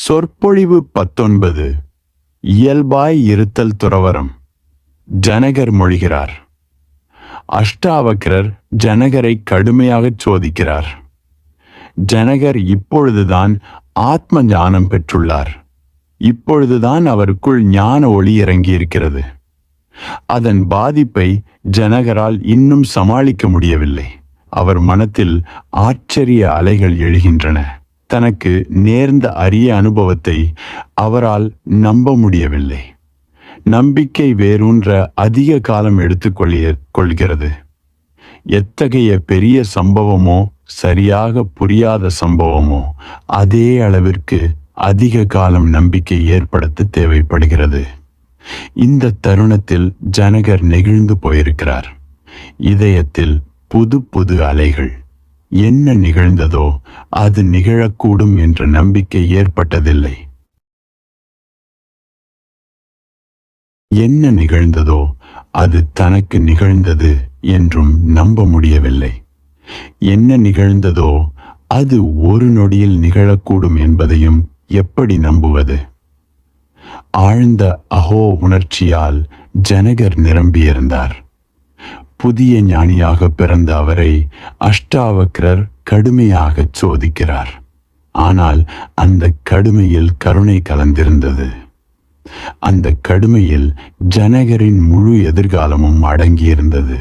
சொற்பொழிவு 19. இயல்பாய் இருத்தல் துறவறம். ஜனகர் மொழிகிறார். அஷ்டாவக்ரர் ஜனகரை கடுமையாகச் சோதிக்கிறார். ஜனகர் இப்பொழுதுதான் ஆத்ம ஞானம் பெற்றுள்ளார். இப்பொழுதுதான் அவருக்குள் ஞான ஒளி இறங்கியிருக்கிறது. அதன் பாதிப்பை ஜனகரால் இன்னும் சமாளிக்க முடியவில்லை. அவர் மனத்தில் ஆச்சரிய அலைகள் எழுகின்றன. தனக்கு நேர்ந்த அரிய அனுபவத்தை அவரால் நம்ப முடியவில்லை. நம்பிக்கை வேரூன்ற அதிக காலம் எடுத்துக்கொள்கிறது. எத்தகைய பெரிய சம்பவமோ சரியாக புரியாத சம்பவமோ அதே அளவிற்கு அதிக காலம் நம்பிக்கை ஏற்படுத்த தேவைப்படுகிறது. இந்த தருணத்தில் ஜனகர் நெகிழ்ந்து போயிருக்கிறார். இதயத்தில் புது புது அலைகள். என்ன நிகழ்ந்ததோ அது நிகழக்கூடும் என்ற நம்பிக்கை ஏற்பட்டதில்லை. என்ன நிகழ்ந்ததோ அது தனக்கு நிகழ்ந்தது என்றும் நம்ப முடியவில்லை. என்ன நிகழ்ந்ததோ அது ஒரு நொடியில் நிகழக்கூடும் என்பதையும் எப்படி நம்புவது? ஆழ்ந்த அஹோ உணர்ச்சியால் ஜனகர் நிரம்பியிருந்தார். புதிய ஞானியாக பிறந்த அவரை அஷ்டாவக்ரர் கடுமையாக சோதிக்கிறார். ஆனால் அந்த கடுமையில் கருணை கலந்திருந்தது. அந்த கடுமையில் ஜனகரின் முழு எதிர்காலமும் அடங்கியிருந்தது.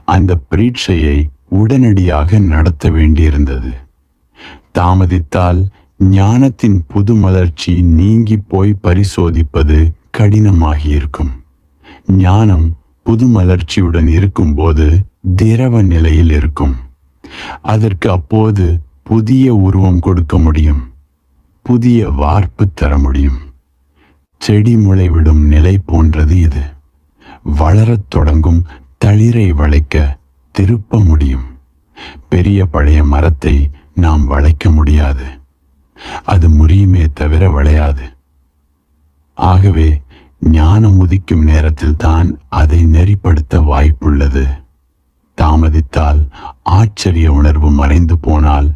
அந்த பரீட்சையை உடனடியாக நடத்த வேண்டியிருந்தது. தாமதித்தால் ஞானத்தின் புது மலர்ச்சி நீங்கி போய் பரிசோதிப்பது கடினமாகியிருக்கும். ஞானம் புது மலர்ச்சியுடன் இருக்கும்போது திரவ நிலையில் இருக்கும். அதற்கு அப்போது புதிய உருவம் கொடுக்க முடியும். புதிய வார்ப்பு தர முடியும். செடி முளைவிடும் நிலை போன்றது இது. வளரத் தொடங்கும் தளிரை வளைக்க திருப்ப முடியும். பெரிய பழைய மரத்தை நாம் வளைக்க முடியாது. அது முறியுமே தவிர வளையாது. ஆகவே ஞானம் உதிக்கும் நேரத்தில் தான் அதை நெறிப்படுத்த வாய்ப்புள்ளது. தாமதித்தால் ஆச்சரிய உணர்வு மறைந்து போனால்,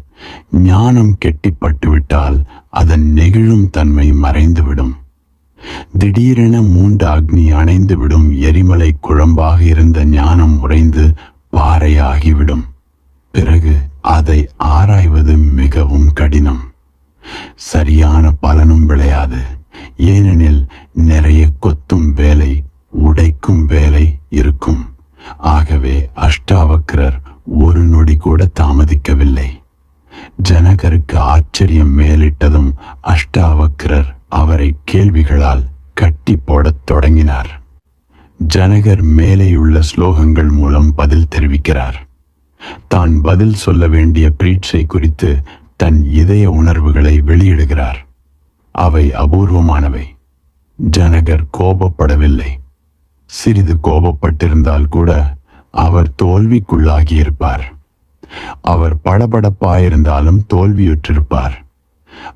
ஞானம் கெட்டிப்பட்டுவிட்டால் அதன் நெகிழும் தன்மை மறைந்துவிடும். திடீரென மூண்ட அக்னி அணைந்துவிடும். எரிமலை குழம்பாக இருந்த ஞானம் உறைந்து பாறையாகிவிடும். பிறகு அதை ஆராய்வது மிகவும் கடினம். சரியான பலனும் விளையாது. ஏனெனில் நிறைய கொத்தும் வேலை, உடைக்கும் வேலை இருக்கும். ஆகவே அஷ்டாவக்ரர் ஒரு நொடி கூட தாமதிக்கவில்லை. ஜனகருக்கு ஆச்சரியம் மேலிட்டதும் அஷ்டாவக்ரர் அவரை கேள்விகளால் கட்டி போடத் தொடங்கினார். ஜனகர் மேலேயுள்ள ஸ்லோகங்கள் மூலம் பதில் தெரிவிக்கிறார். தான் பதில் சொல்ல வேண்டிய பரீட்சை குறித்து தன் இதய உணர்வுகளை வெளியிடுகிறார். அவை அபூர்வமானவை. ஜனகர் கோபப்படவில்லை. சிறிது கோபப்பட்டிருந்தால் கூட அவர் தோல்விக்குள்ளாகியிருப்பார். அவர் படபடப்பாயிருந்தாலும் தோல்வியுற்றிருப்பார்.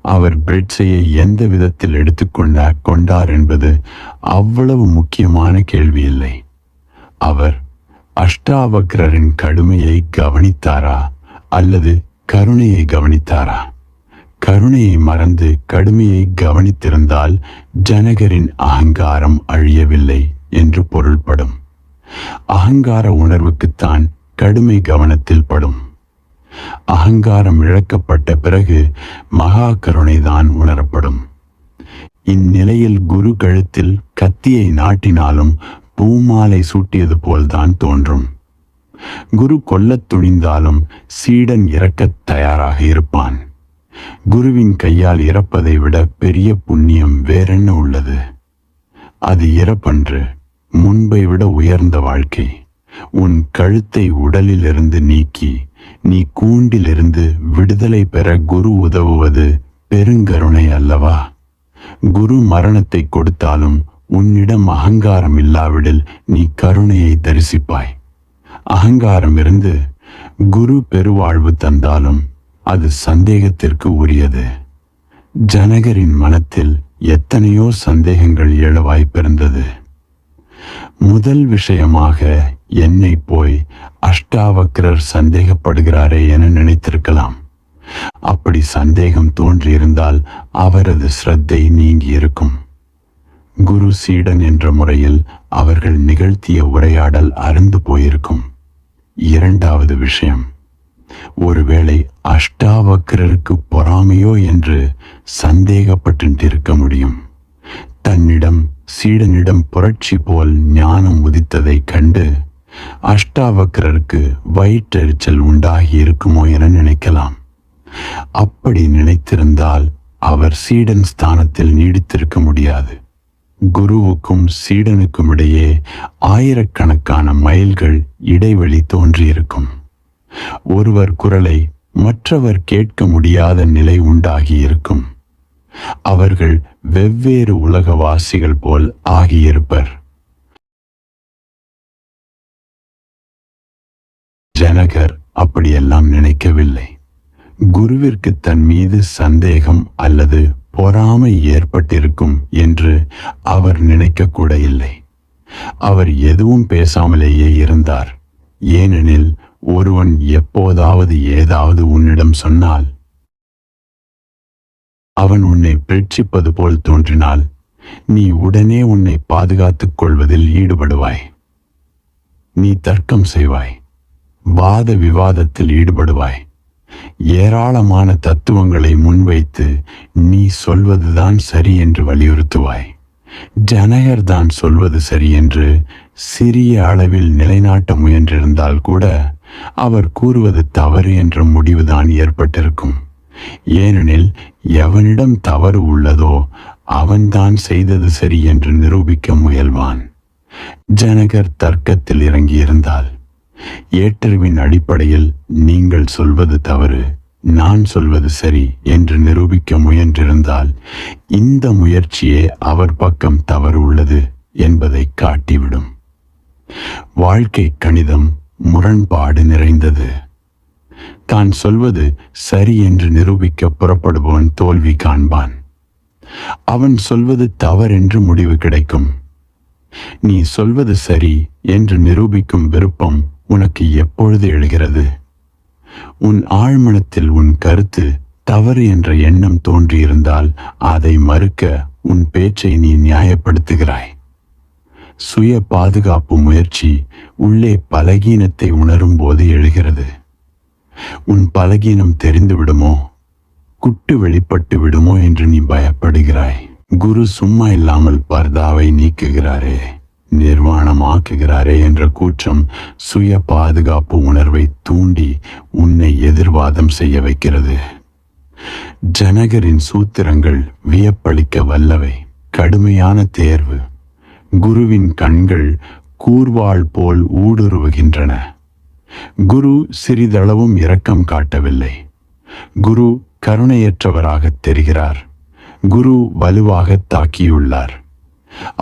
அவர் பரீட்சையை எந்த விதத்தில் எடுத்துக்கொண்டார் என்பது அவ்வளவு முக்கியமான கேள்வி இல்லை. அவர் அஷ்டாவக்ரரின் கடுமையை கவனித்தாரா அல்லது கருணையை கவனித்தாரா? கருணையை மறந்து கடுமையை கவனித்திருந்தால் ஜனகரின் அகங்காரம் அழியவில்லை என்று பொருள்படும். அகங்கார உணர்வுக்குத்தான் கடுமை கவனத்தில் படும். அகங்காரம் இழக்கப்பட்ட பிறகு மகா கருணைதான் உணரப்படும். இந்நிலையில் குரு கழுத்தில் கத்தியை நாட்டினாலும் பூமாலை சூட்டியது போல்தான் தோன்றும். குரு கொல்லத் துணிந்தாலும் சீடன் இறக்கத் தயாராக இருப்பான். குருவின் கையால் இறப்பதை விட பெரிய புண்ணியம் வேறென்ன உள்ளது? அது இறப்பன்று, முன்பை விட உயர்ந்த வாழ்க்கை. உன் கழுத்தை உடலிலிருந்து நீக்கி நீ கூண்டிலிருந்து விடுதலை பெற குரு உதவுவது பெருங்கருணை அல்லவா? குரு மரணத்தை கொடுத்தாலும் உன்னிடம் அகங்காரம் இல்லாவிடில் நீ கருணையை தரிசிப்பாய். அகங்காரம் இருந்து குரு பெருவாழ்வு தந்தாலும் அது சந்தேகத்திற்கு உரியது. ஜனகரின் மனத்தில் எத்தனையோ சந்தேகங்கள் எழ வாய்ப்பிருந்தது. முதல் விஷயமாக என்னை போய் அஷ்டாவக்ரர் சந்தேகப்படுகிறாரே என நினைத்திருக்கலாம். அப்படி சந்தேகம் தோன்றியிருந்தால் அவரது ஸ்ரத்தை நீங்கியிருக்கும். குரு சீடன் என்ற முறையில் அவர்கள் நிகழ்த்திய உரையாடல் அறுந்து போயிருக்கும். இரண்டாவது விஷயம், ஒருவேளை அஷ்டாவக்ரருக்கு பொறாமையோ என்று சந்தேகப்பட்டிருக்க முடியும். தன்னிடம் சீடனிடம் புரட்சி போல் ஞானம் உதித்ததை கண்டு அஷ்டாவக்ரருக்கு வயிற்றெரிச்சல் உண்டாகி இருக்குமோ என நினைக்கலாம். அப்படி நினைத்திருந்தால் அவர் சீடன் ஸ்தானத்தில் நீடித்திருக்க முடியாது. குருவுக்கும் சீடனுக்கும் இடையே ஆயிரக்கணக்கான மைல்கள் இடைவெளி தோன்றியிருக்கும். ஒருவர் குரலை மற்றவர் கேட்க முடியாத நிலை உண்டாகியிருக்கும். அவர்கள் வெவ்வேறு உலகவாசிகள் போல் ஆகியிருப்பர். ஜனகர் அப்படியெல்லாம் நினைக்கவில்லை. குருவிற்கு தன் மீது சந்தேகம் அல்லது பொறாமை ஏற்பட்டிருக்கும் என்று அவர் நினைக்கக்கூட இல்லை. அவர் எதுவும் பேசாமலேயே இருந்தார். ஏனெனில் ஒருவன் எப்போதாவது ஏதாவது உன்னிடம் சொன்னால், அவன் உன்னை பரீட்சிப்பது போல் தோன்றினால், நீ உடனே உன்னை பாதுகாத்துக் கொள்வதில் ஈடுபடுவாய். நீ தர்க்கம் செய்வாய், வாத விவாதத்தில் ஈடுபடுவாய். ஏராளமான தத்துவங்களை முன்வைத்து நீ சொல்வதுதான் சரி என்று வலியுறுத்துவாய். ஜனகர் தான் சொல்வது சரி என்று சிறிய அளவில் நிலைநாட்ட முயன்றிருந்தால் கூட அவர் கூறுவது தவறு என்ற முடிவுதான் ஏற்பட்டிருக்கும். ஏனெனில் எவனிடம் தவறு உள்ளதோ அவன்தான் செய்தது சரி என்று நிரூபிக்க முயல்வான். ஜனகர் தர்க்கத்தில் இறங்கியிருந்தால், ஏற்றறிவின் அடிப்படையில் நீங்கள் சொல்வது தவறு, நான் சொல்வது சரி என்று நிரூபிக்க முயன்றிருந்தால், இந்த முயற்சியே அவர் பக்கம் தவறு உள்ளது என்பதை காட்டிவிடும். வாழ்க்கை கணிதம் முரண்பாடு நிறைந்தது. தான் சொல்வது சரி என்று நிரூபிக்க புறப்படுபவன் தோல்வி காண்பான். அவன் சொல்வது தவறென்று முடிவு கிடைக்கும். நீ சொல்வது சரி என்று நிரூபிக்கும் விருப்பம் உனக்கு எப்பொழுது எழுகிறது? உன் ஆழ்மனத்தில் உன் கருத்து தவறு என்ற எண்ணம் தோன்றியிருந்தால் அதை மறுக்க உன் பேச்சை நீ நியாயப்படுத்துகிறாய். சுய பாதுகாப்பு முயற்சி உள்ளே பலகீனத்தை உணரும் போது எழுகிறது. உன் பலகீனம் தெரிந்து விடுமோ, குட்டு வெளிப்பட்டு விடுமோ என்று நீ பயப்படுகிறாய். குரு சும்மா இல்லாமல் பர்தாவை நீக்குகிறாரே, நிர்வாணமாக்குகிறாரே என்ற கூற்றம் சுய பாதுகாப்பு உணர்வை தூண்டி உன்னை எதிர்வாதம் செய்ய வைக்கிறது. ஜனகரின் சூத்திரங்கள் வியப்பளிக்க வல்லவை. கடுமையான தேர்வு. குருவின் கண்கள் கூர்வாள் போல் ஊடுருவுகின்றன. குரு சிறிதளவும் இரக்கம் காட்டவில்லை. குரு கருணையற்றவராக தெரிகிறார். குரு வலுவாக தாக்கியுள்ளார்.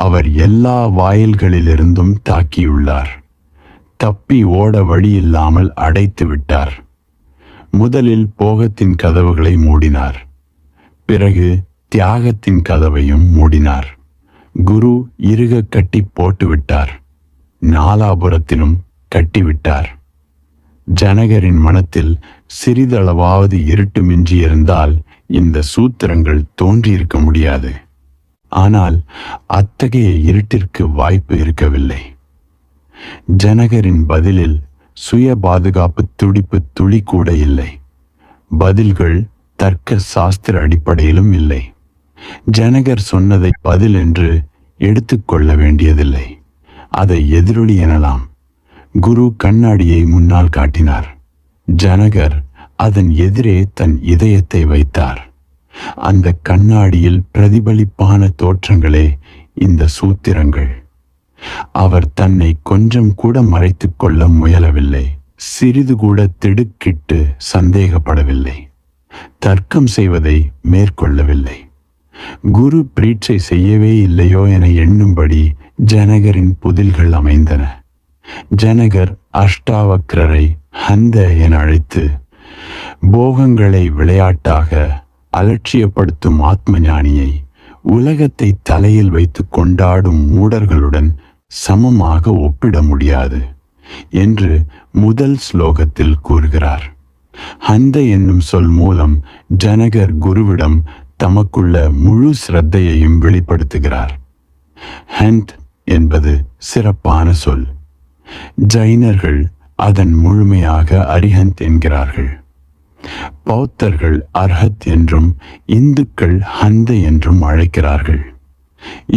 அவர் எல்லா வாயில்களிலிருந்தும் தாக்கியுள்ளார். தப்பி ஓட வழி இல்லாமல் அடைத்து விட்டார். முதலில் போகத்தின் கதவுகளை மூடினார். பிறகு தியாகத்தின் கதவையும் மூடினார். குரு இறுக கட்டி போட்டுவிட்டார். நாலாபுரத்திலும் கட்டிவிட்டார். ஜனகரின் மனத்தில் சிறிதளவாவது இருட்டு மிஞ்சியிருந்தால் இந்த சூத்திரங்கள் தோன்றியிருக்க முடியாது. ஆனால் அத்தகைய இருட்டிற்கு வாய்ப்பு இருக்கவில்லை. ஜனகரின் பதிலில் சுய பாதுகாப்பு துடிப்பு துளி கூட இல்லை. பதில்கள் தர்க்க சாஸ்திர அடிப்படையிலும் இல்லை. ஜனகர் சொன்னதை பதில் என்று எடுத்துக்கொள்ள வேண்டியதில்லை. அதை எதிரொலி எனலாம். குரு கண்ணாடியை முன்னால் காட்டினார். ஜனகர் அதன் எதிரே தன் இதயத்தை வைத்தார். அந்த கண்ணாடியில் பிரதிபலிப்பான தோற்றங்களே இந்த சூத்திரங்கள். அவர் தன்னை கொஞ்சம் கூட மறைத்துக் கொள்ள முயலவில்லை. சிறிது கூட திடுக்கிட்டு சந்தேகப்படவில்லை. தர்க்கம் செய்வதை மேற்கொள்ளவில்லை. குரு பிரீட்சை செய்யவே இல்லையோ என எண்ணும்படி ஜனகரின் புதில்கள் அமைந்தன. ஜனகர் அஷ்டாவக்ரரை ஹந்த என அழைத்து, போகங்களை விளையாட்டாக அலட்சியப்படுத்தும் ஆத்ம ஞானியை உலகத்தை தலையில் வைத்து கொண்டாடும் மூடர்களுடன் சமமாக ஒப்பிட முடியாது என்று முதல் ஸ்லோகத்தில் கூறுகிறார். ஹந்த என்னும் சொல் மூலம் ஜனகர் குருவிடம் தமக்குள்ள முழு சிரத்தையையும் வெளிப்படுத்துகிறார். ஹண்ட் என்பது சிறப்பான சொல். ஜைனர்கள் அதன் முழுமையாக அரிஹந்த் என்கிறார்கள். பௌத்தர்கள் அர்ஹத் என்றும் இந்துக்கள் ஹந்த என்றும் அழைக்கிறார்கள்.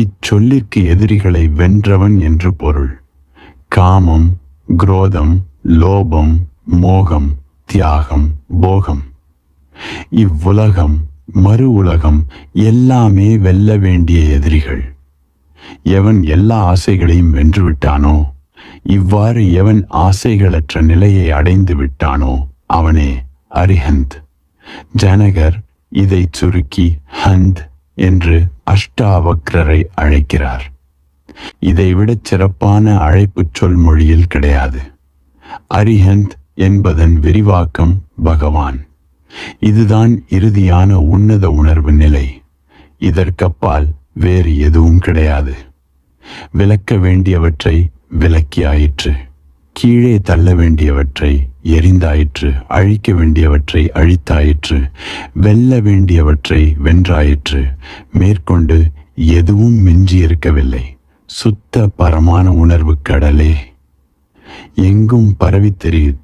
இச்சொல்லிற்கு எதிரிகளை வென்றவன் என்று பொருள். காமம், குரோதம், லோபம், மோகம், தியாகம், போகம், இவ்வுலகம், மறு உலகம் எல்லாமே வெல்ல வேண்டிய எதிரிகள். எவன் எல்லா ஆசைகளையும் வென்றுவிட்டானோ, இவ்வாறு எவன் ஆசைகளற்ற நிலையை அடைந்து விட்டானோ அவனே அரிஹந்த். ஜனகர் இதை சுருக்கி ஹந்த் என்று அஷ்டாவக்ரரை அழைக்கிறார். இதைவிட சிறப்பான அழைப்புச் சொல் மொழியில் கிடையாது. அரிஹந்த் என்பதன் விரிவாக்கம் பகவான். இதுதான் இறுதியான உன்னத உணர்வு நிலை. இதற்கப்பால் வேறு எதுவும் கிடையாது. விலக்க வேண்டியவற்றை விலக்கியாயிற்று, கீழே தள்ள வேண்டியவற்றை எரிந்தாயிற்று, அழிக்க வேண்டியவற்றை அழித்தாயிற்று, வெல்ல வேண்டியவற்றை வென்றாயிற்று. மேற்கொண்டு எதுவும் மிஞ்சியிருக்கவில்லை. சுத்த பரமான உணர்வு கடலே எங்கும் பரவி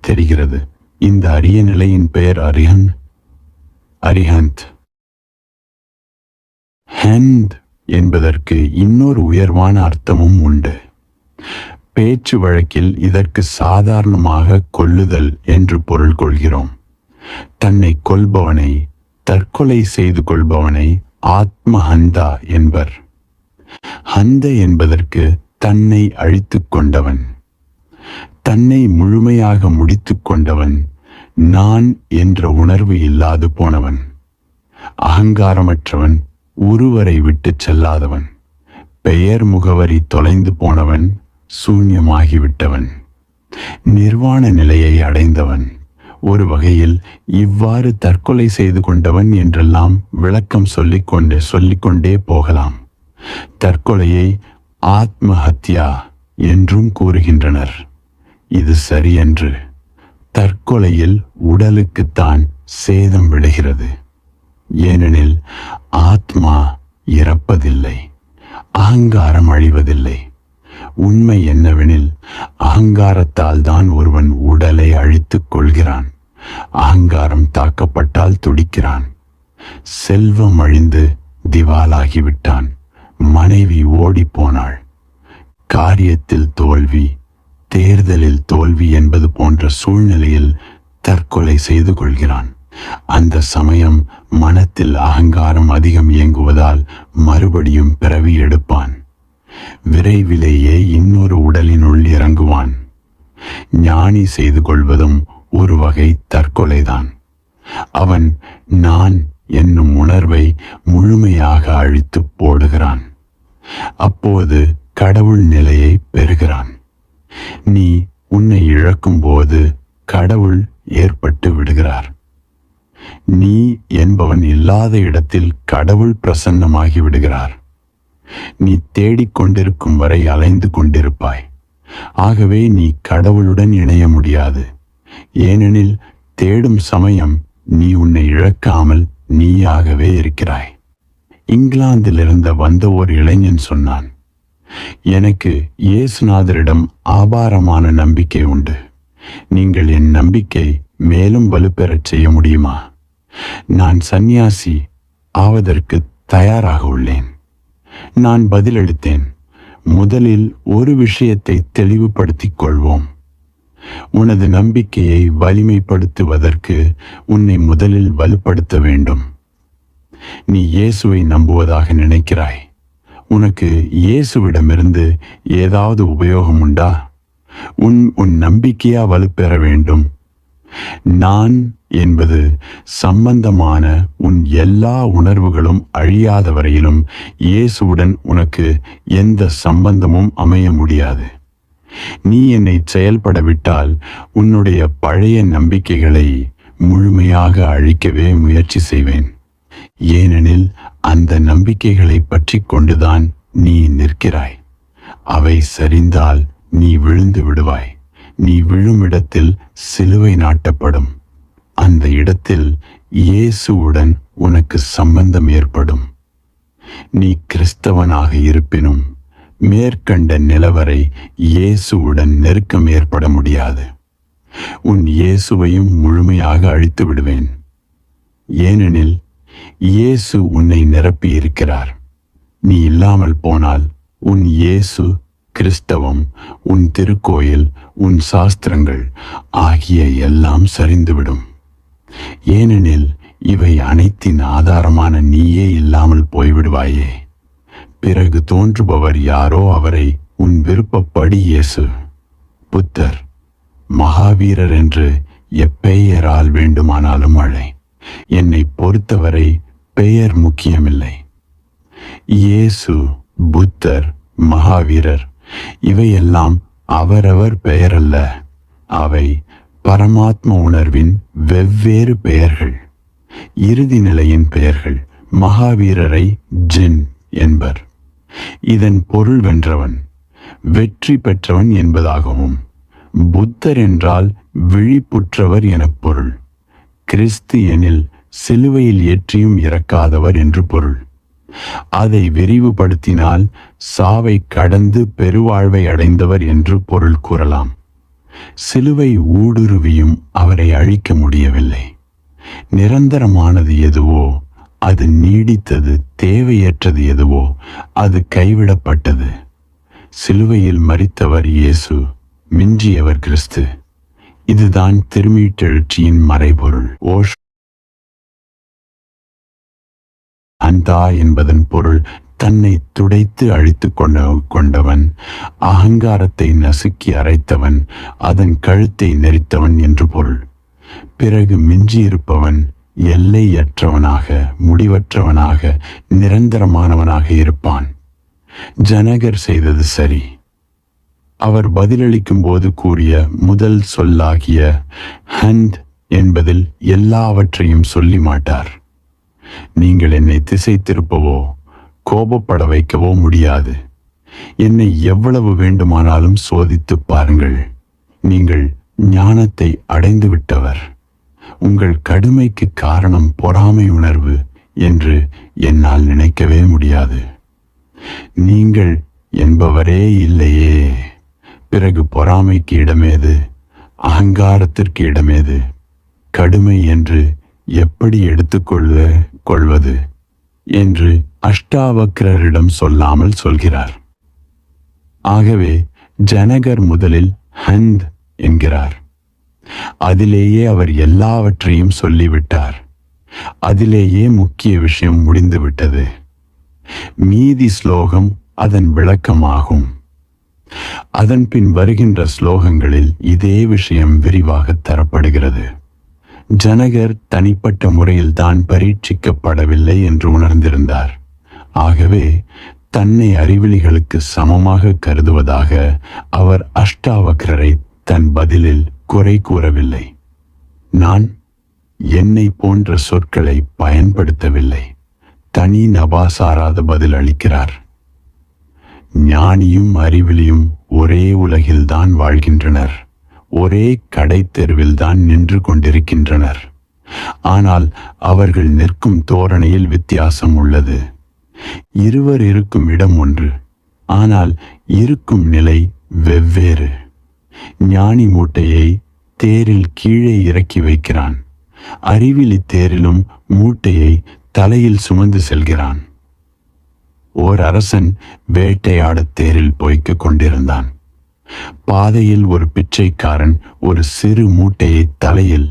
தெரிகிறது. இந்த அரிய நிலையின் பெயர் அரிஹந்த். ஹந்த் என்பதற்கு இன்னொரு உயர்வான அர்த்தமும் உண்டு. பேச்சு வழக்கில் இதற்கு சாதாரணமாக கொல்லுதல் என்று பொருள் கொள்கிறோம். தன்னை கொல்பவனை, தற்கொலை செய்து கொள்பவனை ஆத்மஹந்தா என்பர். ஹந்த என்பதற்கு தன்னை அழித்து கொண்டவன், தன்னை முழுமையாக முடித்து கொண்டவன், நான் என்ற உணர்வு இல்லாது போனவன், அகங்காரமற்றவன், ஒருவரை விட்டு செல்லாதவன், பெயர் முகவரி தொலைந்து போனவன், சூன்யமாகிவிட்டவன், நிர்வாண நிலையை அடைந்தவன். ஒரு வகையில் இவ்வாறு தற்கொலை செய்து கொண்டவன் என்றெல்லாம் விளக்கம் சொல்லிக்கொண்டே போகலாம். தற்கொலையை ஆத்மஹத்யா என்றும் கூறுகின்றனர். இது சரியன்று. தற்கொலையில் உடலுக்குத்தான் சேதம் விடுகிறது. ஏனெனில் ஆத்மா இறப்பதில்லை, அகங்காரம் அழிவதில்லை. உண்மை என்னவெனில் அகங்காரத்தால் தான் ஒருவன் உடலை அழித்துக் கொள்கிறான். அகங்காரம் தாக்கப்பட்டால் துடிக்கிறான். செல்வம் அழிந்து திவாலாகிவிட்டான். மனைவி ஓடிப்போனாள். காரியத்தில் தோல்வி, தேர்தலில் தோல்வி என்பது போன்ற சூழ்நிலையில் தற்கொலை செய்து கொள்கிறான். அந்த சமயம் மனத்தில் அகங்காரம் அதிகம் இயங்குவதால் மறுபடியும் பிறவி எடுப்பான். விரைவிலேயே இன்னொரு உடலினுள் இறங்குவான். ஞானி செய்து கொள்வதும் ஒரு வகை தற்கொலைதான். அவன் நான் என்னும் உணர்வை முழுமையாக அழித்து போடுகிறான். அப்போது கடவுள் நிலையை பெறுகிறான். நீ உன்னை இழக்கும் போது கடவுள் ஏற்பட்டு விடுகிறார். நீ என்பவன் இல்லாத இடத்தில் கடவுள் பிரசன்னமாகி விடுகிறார். நீ தேடிக்கொண்டிருக்கும் வரை அலைந்து கொண்டிருப்பாய். ஆகவே நீ கடவுளுடன் இணைய முடியாது. ஏனெனில் தேடும் சமயம் நீ உன்னை இழக்காமல் நீயாகவே இருக்கிறாய். இங்கிலாந்திலிருந்து வந்த ஒரு இளைஞன் சொன்னான், எனக்கு இயேசுநாதரிடம் ஆபாரமான நம்பிக்கை உண்டு. நீங்கள் என் நம்பிக்கை மேலும் வலுப்பெறச் செய்ய முடியுமா? நான் சந்நியாசி ஆவதற்கு தயாராக உள்ளேன். நான் பதிலளித்தேன், முதலில் ஒரு விஷயத்தை தெளிவுபடுத்திக் கொள்வோம். உனது நம்பிக்கையை வலிமைப்படுத்துவதற்கு உன்னை முதலில் வலுப்படுத்த வேண்டும். நீ இயேசுவை நம்புவதாக நினைக்கிறாய். உனக்கு இயேசுவிடமிருந்து ஏதாவது உபயோகம் உண்டா? உன் நம்பிக்கையா வலுப்பெற வேண்டும். நான் என்பது சம்பந்தமான உன் எல்லா உணர்வுகளும் அழியாத வரையிலும் இயேசுவுடன் உனக்கு எந்த சம்பந்தமும் அமைய முடியாது. நீ என்னை செயல்பட விட்டால் உன்னுடைய பழைய நம்பிக்கைகளை முழுமையாக அழிக்கவே முயற்சி செய்வேன். ஏனெனில் அந்த நம்பிக்கைகளை பற்றி கொண்டுதான் நீ நிற்கிறாய். அவை சரிந்தால் நீ விழுந்து விடுவாய். நீ விழும் இடத்தில் சிலுவை நாட்டப்படும். அந்த இடத்தில் இயேசுவுடன் உனக்கு சம்பந்தம் ஏற்படும். நீ கிறிஸ்தவனாக இருப்பினும் மேற்கண்ட நிலவரை இயேசுவுடன் நெருக்கம் ஏற்பட முடியாது. உன் இயேசுவையும் முழுமையாக அழித்து விடுவேன். ஏனெனில் இயேசு உன்னை நிரப்பி இருக்கிறார். நீ இல்லாமல் போனால் உன் இயேசு, கிறிஸ்தவம், உன் திருக்கோயில், உன் சாஸ்திரங்கள் ஆகிய எல்லாம் சரிந்துவிடும். ஏனெனில் இவை அனைத்தின் ஆதாரமான நீயே இல்லாமல் போய்விடுவாயே. பிறகு தோன்றுபவர் யாரோ அவரை உன் விருப்பப்படி இயேசு, புத்தர், மகாவீரர் என்று எப்பெயரால் வேண்டுமானாலும் அழை. என்னை பொறுத்தவரை பெயர் முக்கியமில்லை. இயேசு, புத்தர், மகாவீரர் இவையெல்லாம் அவரவர் பெயரல்ல. அவை பரமாத்ம உணர்வின் வெவ்வேறு பெயர்கள், இறுதி நிலையின் பெயர்கள். மகாவீரரை ஜின் என்பர். இதன் பொருள் வென்றவன், வெற்றி பெற்றவன் என்பதாகவும், புத்தர் என்றால் விழிப்புற்றவர் எனப் பொருள். கிறிஸ்து எனில் சிலுவையில் ஏற்றியும் இறக்காதவர் என்று பொருள். அதை விரிவுபடுத்தினால் சாவை கடந்து பெருவாழ்வை அடைந்தவர் என்று பொருள் கூறலாம். சிலுவை ஊடுருவியும் அவரை அழிக்க முடியவில்லை. நிரந்தரமானது எதுவோ அது நீடித்தது, தேவையற்றது எதுவோ அது கைவிடப்பட்டது. சிலுவையில் மரித்தவர் இயேசு, மிஞ்சியவர் கிறிஸ்து. இதுதான் திருமீட்டெழுச்சியின் மறைபொருள். அந்தா என்பதன் பொருள் தன்னை துடைத்து அழித்து கொண்டவன், அகங்காரத்தை நசுக்கி அரைத்தவன், அதன் கழுத்தை நெரித்தவன் என்று பொருள். பிறகு மிஞ்சியிருப்பவன் எல்லையற்றவனாக, முடிவற்றவனாக, நிரந்தரமானவனாக இருப்பான். ஜனகர் செய்தது சரி. அவர் பதிலளிக்கும் போது கூறிய முதல் சொல்லாகிய ஹந்த் என்பதில் எல்லாவற்றையும் சொல்லி மாட்டார். நீங்கள் என்னை திசை திருப்பவோ கோபப்பட வைக்கவோ முடியாது. என்னை எவ்வளவு வேண்டுமானாலும் சோதித்து பாருங்கள். நீங்கள் ஞானத்தை அடைந்து விட்டவர். உங்கள் கடுமைக்கு காரணம் பொறாமை உணர்வு என்று என்னால் நினைக்கவே முடியாது. நீங்கள் என்பவரே இல்லையே. பிறகு பொறாமைக்கு இடமேது? அகங்காரத்திற்கு இடமேது? கடுமை என்று எப்படி எடுத்துக்கொள்வது என்று அஷ்டாவக்ரரிடம் சொல்லாமல் சொல்கிறார். ஆகவே ஜனகர் முதலில் ஹந்த் என்கிறார். அதிலேயே அவர் எல்லாவற்றையும் சொல்லிவிட்டார். அதிலேயே முக்கிய விஷயம் முடிந்துவிட்டது. மீதி ஸ்லோகம் அதன் விளக்கமாகும். அதன் பின் வருகின்ற ஸ்லோகங்களில் இதே விஷயம் விரிவாக தரப்படுகிறது. ஜனகர் தனிப்பட்ட முறையில் தான் பரீட்சிக்கப்படவில்லை என்று உணர்ந்திருந்தார். ஆகவே தன்னை அறிவிலிகளுக்கு சமமாக கருதுவதாக அவர் அஷ்டாவக்ரரை தன் பதிலில் குறை கூறவில்லை. நான் என்னை போன்ற சொற்களை பயன்படுத்தவில்லை. தனி நபாசாராத பதில் அளிக்கிறார். ஞானியும் அறிவிலியும் ஒரே உலகில்தான் வாழ்கின்றனர். ஒரே கடை தெருவில்தான் நின்று கொண்டிருக்கின்றனர். ஆனால் அவர்கள் நிற்கும் தோரணையில் வித்தியாசம் உள்ளது. இருவர் இருக்கும் இடம் ஒன்று, ஆனால் இருக்கும் நிலை வெவ்வேறு. ஞானி மூட்டையை தேரில் கீழே இறக்கி வைக்கிறான். அறிவிலி தேரிலும் மூட்டையை தலையில் சுமந்து செல்கிறான். ஓர் அரசன் வேட்டையாட தேரில் போய்க்கு கொண்டிருந்தான். பாதையில் ஒரு பிச்சைக்காரன் ஒரு சிறு மூட்டையை தலையில்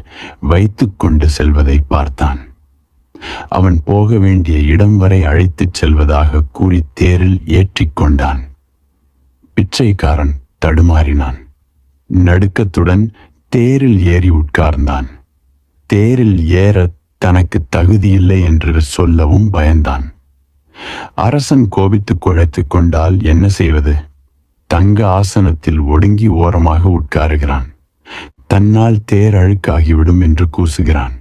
வைத்து கொண்டு செல்வதை பார்த்தான். அவன் போக வேண்டிய இடம் வரை அழைத்துச் செல்வதாக கூறி தேரில் ஏற்றிக்கொண்டான். பிச்சைக்காரன் தடுமாறினான். நடுக்கத்துடன் தேரில் ஏறி உட்கார்ந்தான். தேரில் ஏற தனக்கு தகுதியில்லை என்று சொல்லவும் பயந்தான். அரசன் கோபித்து குழைத்து கொண்டால் என்ன செய்வது? தங்க ஆசனத்தில் ஒடுங்கி ஓரமாக உட்காருகிறான். தன்னால் தேர் அழுக்காகிவிடும் என்று கூசுகிறான்.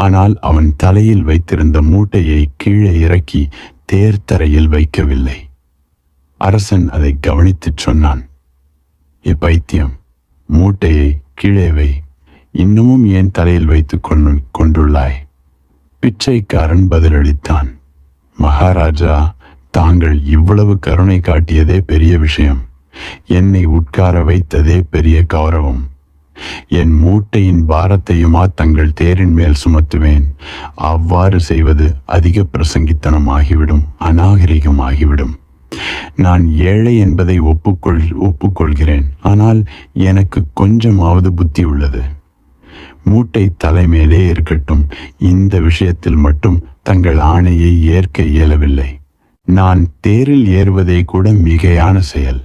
ஆனால் அவன் தலையில் வைத்திருந்த மூட்டையை கீழே இறக்கி தேர் தரையில் வைக்கவில்லை. அரசன் அதை கவனித்துச் சொன்னான், இப்பைத்தியம், மூட்டையை கீழே வை. இன்னமும் ஏன் தலையில் வைத்துக் கொண்டுள்ளாய்? பிச்சைக்காரன் பதிலளித்தான், மகாராஜா, தாங்கள் இவ்வளவு கருணை காட்டியதே பெரிய விஷயம். என்னை உட்கார வைத்ததே பெரிய கௌரவம். என் மூட்டையின் பாரத்தையுமா தங்கள் தேரின் மேல் சுமத்துவேன்? அவ்வாறு செய்வது அதிக பிரசங்கித்தனமாகிவிடும், அநாகரிகமாகிவிடும். நான் ஏழை என்பதை ஒப்புக்கொள்கிறேன். ஆனால் எனக்கு கொஞ்சமாவது புத்தி உள்ளது. மூட்டை தலைமேலே இருக்கட்டும். இந்த விஷயத்தில் மட்டும் தங்கள் ஆணையை ஏற்க இயலவில்லை. நான் தேரில் ஏறுவதே கூட மிகையான செயல்.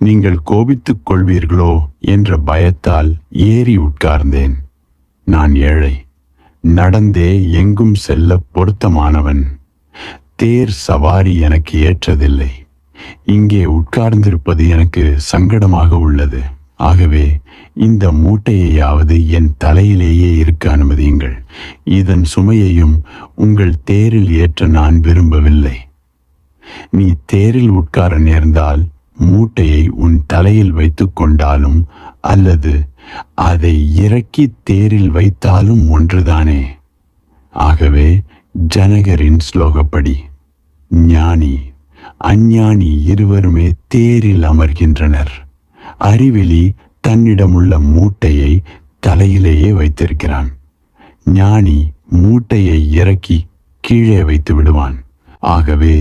நீங்கள் கோபித்துக் கொள்வீர்களோ என்ற பயத்தால் ஏறி உட்கார்ந்தேன். நான் ஏழை, நடந்தே எங்கும் செல்ல பொருத்தமானவன். தேர் சவாரி எனக்கு ஏற்றதில்லை. இங்கே உட்கார்ந்திருப்பது எனக்கு சங்கடமாக உள்ளது. ஆகவே இந்த மூட்டையாவது என் தலையிலேயே இருக்க அனுமதியுங்கள். இதன் சுமையையும் உங்கள் தேரில் ஏற்ற நான் விரும்பவில்லை. நீ தேரில் உட்கார நேர்ந்தால் மூட்டையை உன் தலையில் வைத்து கொண்டாலும் அல்லது அதை இறக்கி தேரில் வைத்தாலும் ஒன்றுதானே. ஆகவே ஜனகரின் ஸ்லோகப்படி ஞானி அஞ்ஞானி இருவருமே தேரில் அமர்கின்றனர். அறிவிலி தன்னிடமுள்ள மூட்டையை தலையிலேயே வைத்திருக்கிறான். ஞானி மூட்டையை இறக்கி கீழே வைத்து விடுவான். ஆகவே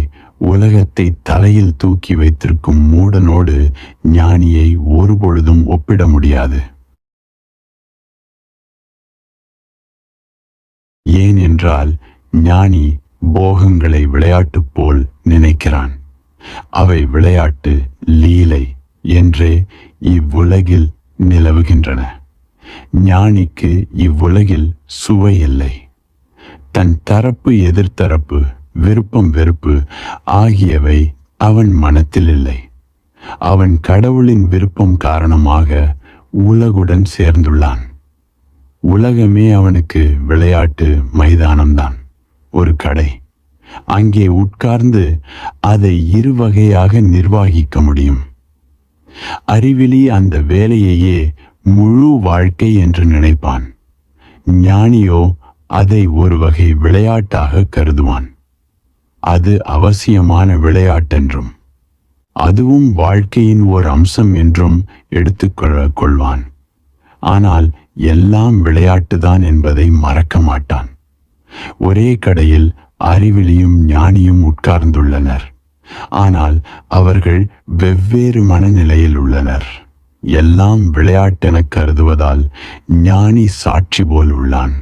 உலகத்தை தலையில் தூக்கி வைத்திருக்கும் மூடனோடு ஞானியை ஒருபொழுதும் ஒப்பிட முடியாது. ஏனென்றால் ஞானி போகங்களை விளையாட்டு போல் நினைக்கிறான். அவை விளையாட்டு, லீலை என்றே இவ்வுலகில் நிலவுகின்றன. ஞானிக்கு இவ்வுலகில் சுவை இல்லை. தன் தரப்பு எதிர்த்தரப்பு, விருப்பம் வெறுப்பு ஆகியவை அவன் மனத்தில் இல்லை. அவன் கடவுளின் விருப்பம் காரணமாக உலகுடன் சேர்ந்துள்ளான். உலகமே அவனுக்கு விளையாட்டு மைதானம்தான், ஒரு கடை. அங்கே உட்கார்ந்து அதை இருவகையாக நிர்வகிக்க முடியும். அறிவிலி அந்த வேலையையே முழு வாழ்க்கை என்று நினைப்பான். ஞானியோ அதை ஒரு வகை விளையாட்டாக கருதுவான். அது அவசியமான விளையாட்டென்றும் அதுவும் வாழ்க்கையின் ஓர் அம்சம் என்றும் எடுத்துக்கொள்வான். ஆனால் எல்லாம் விளையாட்டுதான் என்பதை மறக்க மாட்டான். ஒரே கடையில் அறிவிலியும் ஞானியும் உட்கார்ந்துள்ளனர். ஆனால் அவர்கள் வெவ்வேறு மனநிலையில் உள்ளனர். எல்லாம் விளையாட்டென கருதுவதால் ஞானி சாட்சி போல் உள்ளான்.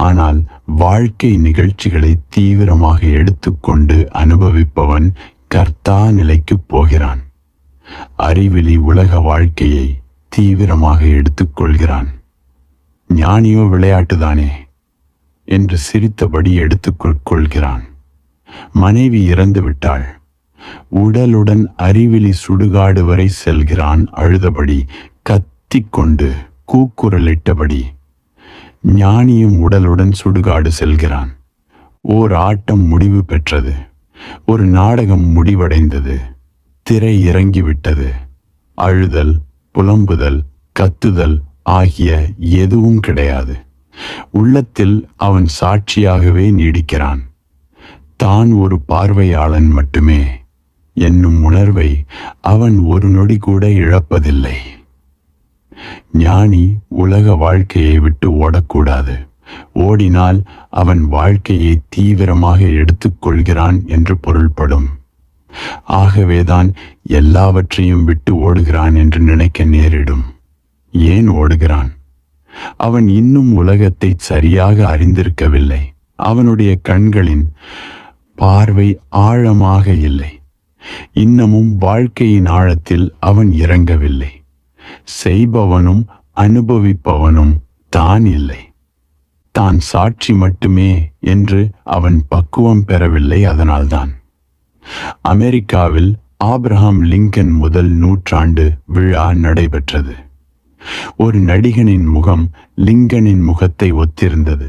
ஆனால் வாழ்க்கை நிகழ்ச்சிகளை தீவிரமாக எடுத்துக்கொண்டு அனுபவிப்பவன் கர்த்தா நிலைக்கு போகிறான். அறிவிலி உலக வாழ்க்கையை தீவிரமாக எடுத்துக்கொள்கிறான். ஞானியோ விளையாட்டுதானே என்று சிரித்தபடி எடுத்துக்கொள்கிறான். மனைவி இறந்து விட்டாள். உடலுடன் அறிவிலி சுடுகாடு வரை செல்கிறான், அழுதபடி, கத்திக்கொண்டு, கூக்குரலிட்டபடி. ஞானியும் உடலுடன் சுடுகாடு செல்கிறான். ஓர் ஆட்டம் முடிவு பெற்றது. ஒரு நாடகம் முடிவடைந்தது. திரை இறங்கிவிட்டது. அழுதல், புலம்புதல், கத்துதல் ஆகிய எதுவும் கிடையாது. உள்ளத்தில் அவன் சாட்சியாகவே நீடிக்கிறான். தான் ஒரு பார்வையாளன் மட்டுமே என்னும் உணர்வை அவன் ஒரு நொடி கூட இழப்பதில்லை. ஞானி உலக வாழ்க்கையை விட்டு ஓடக்கூடாது. ஓடினால் அவன் வாழ்க்கையை தீவிரமாக எடுத்துக்கொள்கிறான் என்று பொருள்படும். ஆகவேதான் எல்லாவற்றையும் விட்டு ஓடுகிறான் என்று நினைக்க நேரிடும். ஏன் ஓடுகிறான்? அவன் இன்னும் உலகத்தை சரியாக அறிந்திருக்கவில்லை. அவனுடைய கண்களின் பார்வை ஆழமாக இல்லை. இன்னமும் வாழ்க்கையின் ஆழத்தில் அவன் இறங்கவில்லை. செய்பவனும் அனுபவிப்பவனும் தான் இல்லை. தான் சாட்சி மட்டுமே என்று அவன் பக்குவம் பெறவில்லை. அதனால்தான் அமெரிக்காவில் ஆப்ரஹாம் லிங்கன் முதல் நூற்றாண்டு விழா நடைபெற்றது. ஒரு நடிகனின் முகம் லிங்கனின் முகத்தை ஒத்திருந்தது.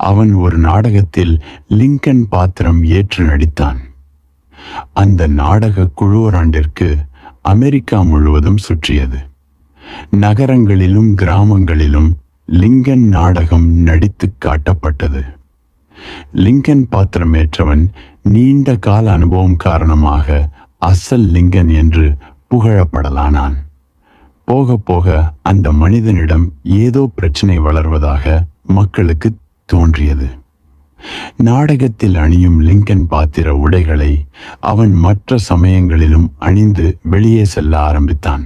அவன் ஒரு நாடகத்தில் லிங்கன் பாத்திரம் ஏற்று நடித்தான். அந்த நாடக குழுவோராண்டிற்கு அமெரிக்கா முழுவதும் சுற்றியது. நகரங்களிலும் கிராமங்களிலும் லிங்கன் நாடகம் நடித்து காட்டப்பட்டது. லிங்கன் பாத்திரமேற்றவன் நீண்ட கால அனுபவம் காரணமாக அசல் லிங்கன் என்று புகழப்படலானான். போக போக அந்த மனிதனிடம் ஏதோ பிரச்சனை வளர்வதாக மக்களுக்கு தோன்றியது. நாடகத்தில் அணியும் லிங்கன் பாத்திர உடைகளை அவன் மற்ற சமயங்களிலும் அணிந்து வெளியே செல்ல ஆரம்பித்தான்.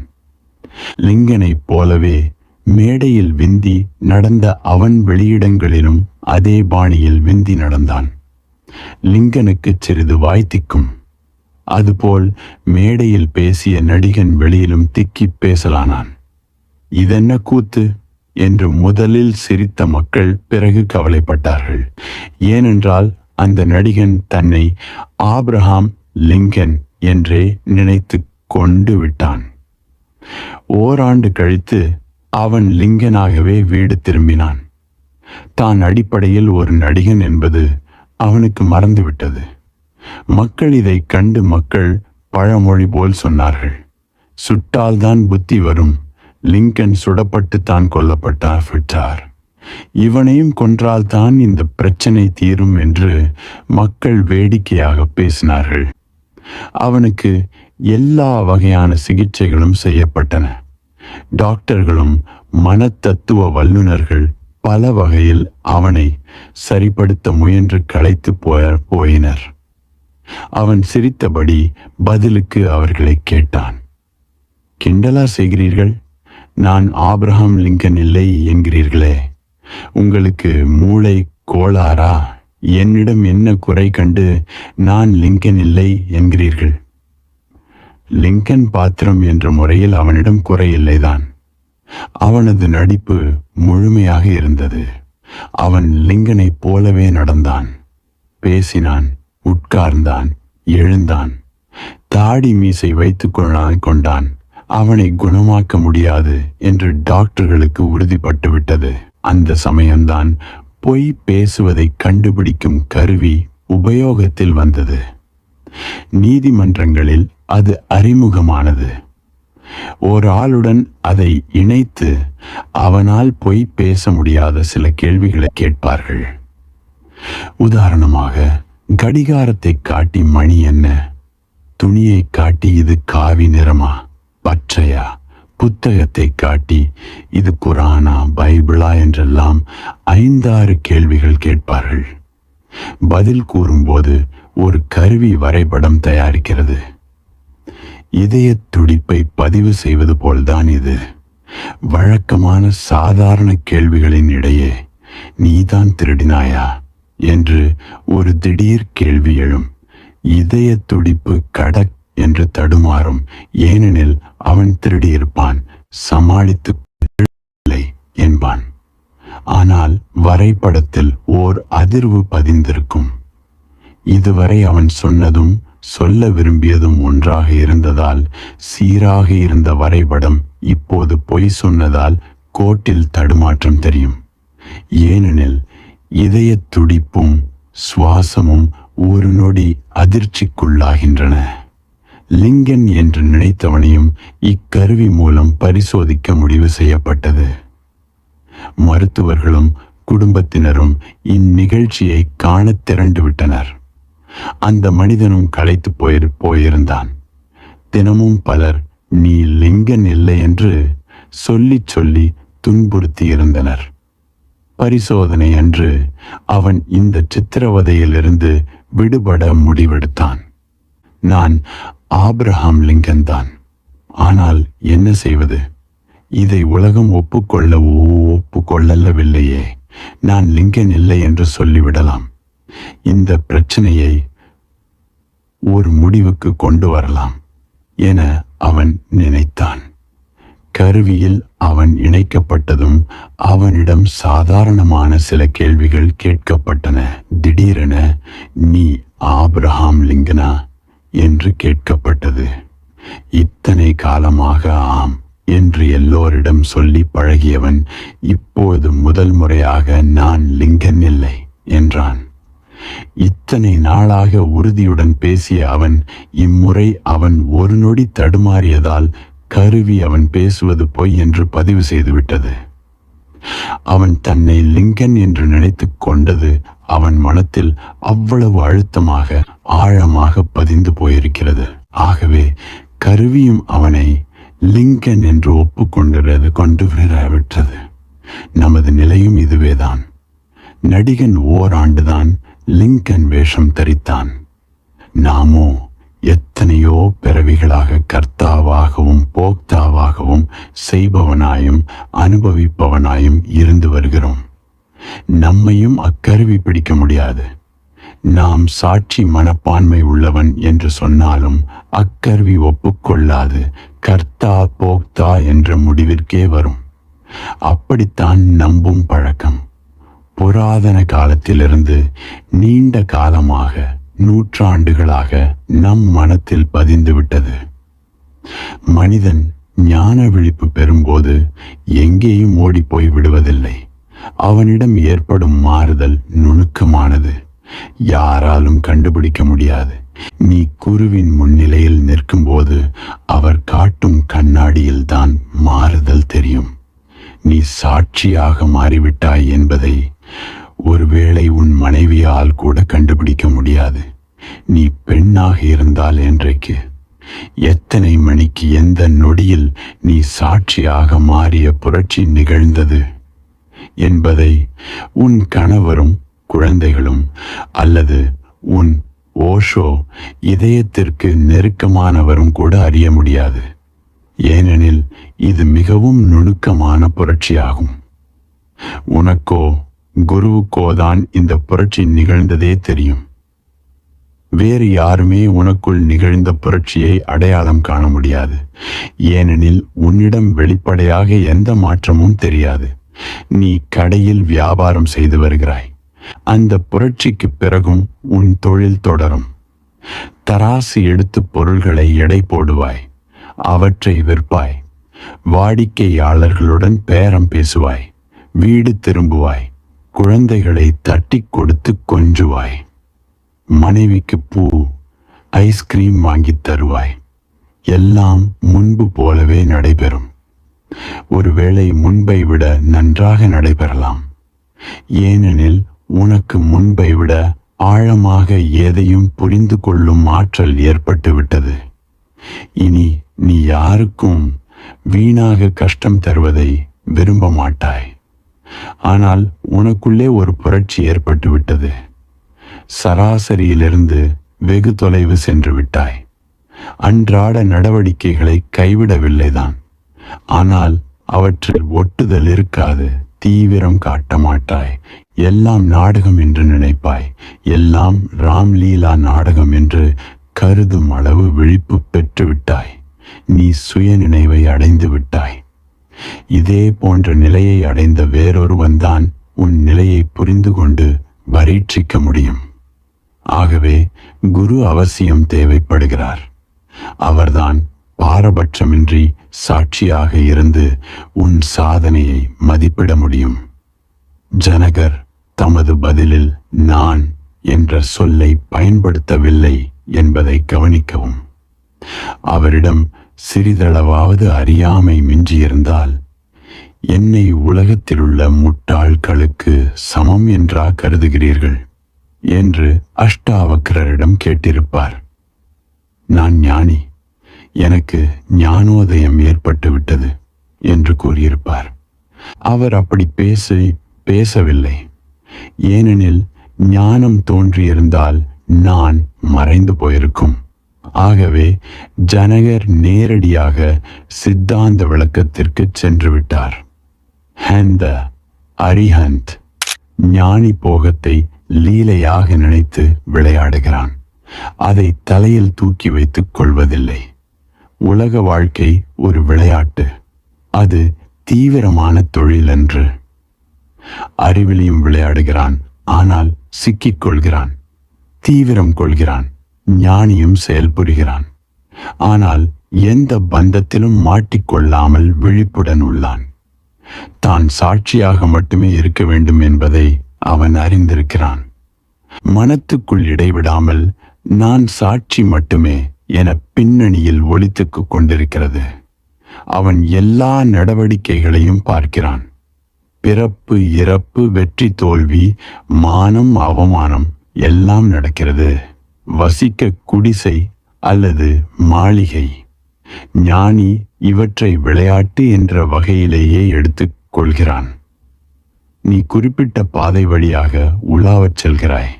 லிங்கனைப் போலவே மேடையில் விந்தி நடந்த அவன் வெளியிடங்களிலும் அதே பாணியில் விந்தி நடந்தான். லிங்கனுக்கு சிறிது வாய்த்திக்கும். அதுபோல் மேடையில் பேசிய நடிகன் வெளியிலும் திக்கி பேசலானான். இதென்ன கூத்து என்று முதலில் சிரித்த மக்கள் பிறகு கவலைப்பட்டார்கள். ஏனென்றால் அந்த நடிகன் தன்னை ஆபிரகாம் லிங்கன் என்றே நினைத்து கொண்டு விட்டான். ஓராண்டு கழித்து அவன் லிங்கனாகவே வீடு திரும்பினான். தான் அடிப்படையில் ஒரு நடிகன் என்பது அவனுக்கு மறந்துவிட்டது. மக்கள் இதை கண்டு மக்கள் பழமொழி போல் சொன்னார்கள். சுட்டால்தான் புத்தி வரும். லிங்கன் சுடப்பட்டு தான் கொல்லப்பட்டார். இவனையும் கொன்றால்தான் இந்த பிரச்சனை தீரும் என்று மக்கள் வேடிக்கையாக பேசினார்கள். அவனுக்கு எல்லா வகையான சிகிச்சைகளும் செய்யப்பட்டன. டாக்டர்களும் மனத்தத்துவ வல்லுநர்கள் பல வகையில் அவனை சரிப்படுத்த முயன்று களைத்து போயினர். அவன் சிரித்தபடி பதிலுக்கு அவர்களை கேட்டான். கிண்டலா செய்கிறீர்கள்? நான் ஆபிரகாம் லிங்கன் இல்லை என்கிறீர்களே, உங்களுக்கு மூளை கோளாறா? என்னிடம் என்ன குறை கண்டு நான் லிங்கன் இல்லை என்கிறீர்கள்? லிங்கன் பாத்திரம் என்ற முறையில் அவனிடம் குறை இல்லைதான். அவனது நடிப்பு முழுமையாக இருந்தது. அவன் லிங்கனைப் போலவே நடந்தான், பேசினான், உட்கார்ந்தான், எழுந்தான், தாடி மீசை வைத்து கொண்டான். அவனை குணமாக்க முடியாது என்று டாக்டர்களுக்கு உறுதிப்பட்டு விட்டது. அந்த சமயம்தான் பொய் பேசுவதை கண்டுபிடிக்கும் கருவி உபயோகத்தில் வந்தது. நீதிமன்றங்களில் அது அறிமுகமானது. ஒரு ஆளுடன் அதை இணைத்து அவனால் பொய் பேச முடியாத சில கேள்விகளை கேட்பார்கள். உதாரணமாக, கடிகாரத்தை காட்டி மணி என்ன, துணியை காட்டி இது காவி நிறமா பச்சையா, புத்தகத்தை காட்டி இது குரானா பைபிளா என்றெல்லாம் 5-6 கேள்விகள் கேட்பார்கள். பதில் கூறும்போது ஒரு கருவி வரைபடம் தயாரிக்கிறது. இதய துடிப்பை பதிவு செய்வது போல்தான் இது. வழக்கமான சாதாரண கேள்விகளின் இடையே நீதான் திருடினாயா என்று ஒரு திடீர் கேள்வி எழும். இதய துடிப்பு கடக் என்று தடுமாறும். ஏனெனில் அவன் திருடியிருப்பான், சமாளித்து என்பான். ஆனால் வரைபடத்தில் ஓர் அதிர்வு பதிந்திருக்கும். இதுவரை அவன் சொன்னதும் சொல்ல விரும்பியதும் ஒன்றாக இருந்ததால் சீராக இருந்த வரைபடம் இப்போது பொய் சொன்னதால் கோட்டில் தடுமாற்றம் தெரியும். ஏனெனில் இதய துடிப்பும் சுவாசமும் ஒரு நொடி அதிர்ச்சிக்குள்ளாகின்றன. லிங்கன் என்று நினைத்தவனையும் இக்கருவி மூலம் பரிசோதிக்க முடிவு செய்யப்பட்டது. மருத்துவர்களும் குடும்பத்தினரும் இந்நிகழ்ச்சியை காண திரண்டு விட்டனர். அந்த மனிதனும் களைத்து போயிருந்தான். தினமும் பலர் நீ லிங்கன் இல்லை என்று சொல்லி சொல்லி துன்புறுத்தி இருந்தனர். பரிசோதனை அன்று அவன் இந்த சித்திரவதையிலிருந்து விடுபட முடிவெடுத்தான். நான் ஆபிரகாம் லிங்கன் தான். ஆனால் என்ன செய்வது? இதை உலகம் ஒப்புக்கொள்ளவில்லையே. நான் லிங்கன் இல்லை என்று சொல்லிவிடலாம். இந்த பிரச்சனையை ஒரு முடிவுக்கு கொண்டு வரலாம் என அவன் நினைத்தான். கருவியில் அவன் இணைக்கப்பட்டதும் அவனிடம் சாதாரணமான சில கேள்விகள் கேட்கப்பட்டன. திடீரென, நீ ஆபிரகாம் லிங்கனா என்று கேட்கப்பட்டது. இத்தனை காலமாக ஆம் என்று எல்லோரிடம் சொல்லி பழகியவன் இப்போது முதல் முறையாக நான் லிங்கன் இல்லை என்றான். இத்தனை நாளாக உறுதியுடன் பேசிய அவன் இம்முறை அவன் ஒரு நொடி தடுமாறியதால் கருவி அவன் பேசுவது பொய் என்று பதிவு செய்துவிட்டது. அவன் தன்னை லிங்கன் என்று நினைத்து கொண்டது அவன் மனத்தில் அவ்வளவு அழுத்தமாக ஆழமாக பதிந்து போயிருக்கிறது. ஆகவே கருவியும் அவனை லிங்கன் என்று ஒப்புக்கொண்டது கொண்டு விட்டது. நமது நிலையும் இதுவேதான். நடிகன் ஓராண்டுதான் லிங்கன் வேஷம் தரித்தான். நாமோ எத்தனையோ பிறவிகளாக கர்த்தாவாகவும் போக்தாவாகவும் செய்பவனாயும் அனுபவிப்பவனாயும் இருந்து வருகிறோம். நம்மையும் அக்கருவி பிடிக்க முடியாது. நாம் சாட்சி மனப்பான்மை உள்ளவன் என்று சொன்னாலும் அக்கருவி ஒப்புக்கொள்ளாது கர்த்தா போக்தா என்ற முடிவிற்கே வரும். அப்படித்தான் நம்பும் பழக்கம் புராதன காலத்திலிருந்து நீண்ட காலமாக நூற்றாண்டுகளாக நம் மனத்தில் பதிந்துவிட்டது. மனிதன் ஞான விழிப்பு பெறும்போது எங்கேயும் ஓடிப்போய் விடுவதில்லை. அவனிடம் ஏற்படும் மாறுதல் நுணுக்கமானது. யாராலும் கண்டுபிடிக்க முடியாது. நீ குருவின் முன்னிலையில் நிற்கும்போது அவர் காட்டும் கண்ணாடியில் தான் மாறுதல் தெரியும். நீ சாட்சியாக மாறிவிட்டாய் என்பதை ஒருவேளை உன் மனைவியால் கூட கண்டுபிடிக்க முடியாது. நீ பெண்ணாக இருந்தால் என்றைக்கு, எத்தனை மணிக்கு, எந்த நொடியில் நீ சாட்சியாக மாறிய புரட்சி நிகழ்ந்தது என்பதை உன் கணவரும் குழந்தைகளும் அல்லது உன் ஓஷோ இதயத்திற்கு நெருக்கமானவரும் கூட அறிய முடியாது. ஏனெனில் இது மிகவும் நுணுக்கமான புரட்சியாகும். உனக்கோ குருவுக்கோதான் இந்த புரட்சி நிகழ்ந்ததே தெரியும். வேறு யாருமே உனக்குள் நிகழ்ந்த புரட்சியை அடையாளம் காண முடியாது. ஏனெனில் உன்னிடம் வெளிப்படையாக எந்த மாற்றமும் தெரியாது. நீ கடையில் வியாபாரம் செய்து வருகிறாய். அந்த புரட்சிக்கு பிறகும் உன் தொழில் தொடரும். தராசு எடுத்து பொருள்களை எடை போடுவாய். அவற்றை விற்பாய். வாடிக்கையாளர்களுடன் பேரம் பேசுவாய். வீடு திரும்புவாய். குழந்தைகளை தட்டி கொடுத்து கொஞ்சுவாய். மனைவிக்கு பூ, ஐஸ்கிரீம் வாங்கி தருவாய். எல்லாம் முன்பு போலவே நடைபெறும். ஒருவேளை முன்பை விட நன்றாக நடைபெறலாம். ஏனெனில் உனக்கு முன்பை விட ஆழமாக எதையும் புரிந்து கொள்ளும் ஆற்றல் ஏற்பட்டு விட்டது. இனி நீ யாருக்கும் வீணாக கஷ்டம் தருவதை விரும்ப மாட்டாய். ஆனால் உனக்குள்ளே ஒரு புரட்சி ஏற்பட்டு விட்டது. சராசரியிலிருந்து வெகு தொலைவு சென்று விட்டாய். அன்றாட நடவடிக்கைகளை கைவிடவில்லைதான். ஆனால் அவற்றில் ஒட்டுதல் இருக்காது. தீவிரம் காட்ட மாட்டாய். எல்லாம் நாடகம் என்று நினைப்பாய். எல்லாம் ராம்லீலா நாடகம் என்று கருதும் அளவு விழிப்பு பெற்று விட்டாய். நீ சுய நினைவை அடைந்து விட்டாய். இதே போன்ற நிலையை அடைந்த வேறொருவன் தான் உன் நிலையை புரிந்து கொண்டு பரீட்சிக்க முடியும். ஆகவே குரு அவசியம் தேவைப்படுகிறார். அவர்தான் பாரபட்சமின்றி சாட்சியாக இருந்து உன் சாதனையை மதிப்பிட முடியும். ஜனகர் தமது பதிலில் நான் என்ற சொல்லை பயன்படுத்தவில்லை என்பதை கவனிக்கவும். அவரிடம் சிறிதளவாவது அறியாமை மிஞ்சியிருந்தால், என்னை உலகத்திலுள்ள முட்டாள்களுக்கு சமம் என்றா கருதுகிறீர்கள் என்று அஷ்டாவக்ரரிடம் கேட்டிருப்பார். நான் ஞானி, எனக்கு ஞானோதயம் ஏற்பட்டு விட்டது என்று கூறியிருப்பார். அவர் அப்படி பேசவில்லை. ஏனெனில் ஞானம் தோன்றியிருந்தால் நான் மறைந்து போயிருக்கும். ஆகவே ஜனகர் நேரடியாக சித்தாந்த விளக்கத்திற்கு சென்று விட்டார். ஹந்த அரிஹந்த் ஞானி போகத்தை லீலையாக நினைத்து விளையாடுகிறான். அதை தலையில் தூக்கி வைத்துக் கொள்வதில்லை. உலக வாழ்க்கை ஒரு விளையாட்டு. அது தீவிரமான தொழில் அன்று. அறிவிலியும் விளையாடுகிறான், ஆனால் சிக்கிக் கொள்கிறான். தீவிரம் கொள்கிறான், ஞானியும் செயல்புரிகிறான். ஆனால் எந்த பந்தத்திலும் மாட்டிக்கொள்ளாமல் விழிப்புடன் உள்ளான். தான் சாட்சியாக மட்டுமே இருக்க வேண்டும் என்பதை அவன் அறிந்திருக்கிறான். மனத்துக்குள் இடைவிடாமல் நான் சாட்சி மட்டுமே என பின்னணியில் ஒலித்துக் கொண்டிருக்கிறது. அவன் எல்லா நடவடிக்கைகளையும் பார்க்கிறான். பிறப்பு இறப்பு வெற்றி தோல்வி மானம் அவமானம் எல்லாம் நடக்கிறது. வசிக்க குடிசை அல்லது மாளிகை. ஞானி இவற்றை விளையாட்டு என்ற வகையிலேயே எடுத்துக் கொள்கிறான். நீ குறிப்பிட்ட பாதை வழியாக உலாவச் செல்கிறாய்.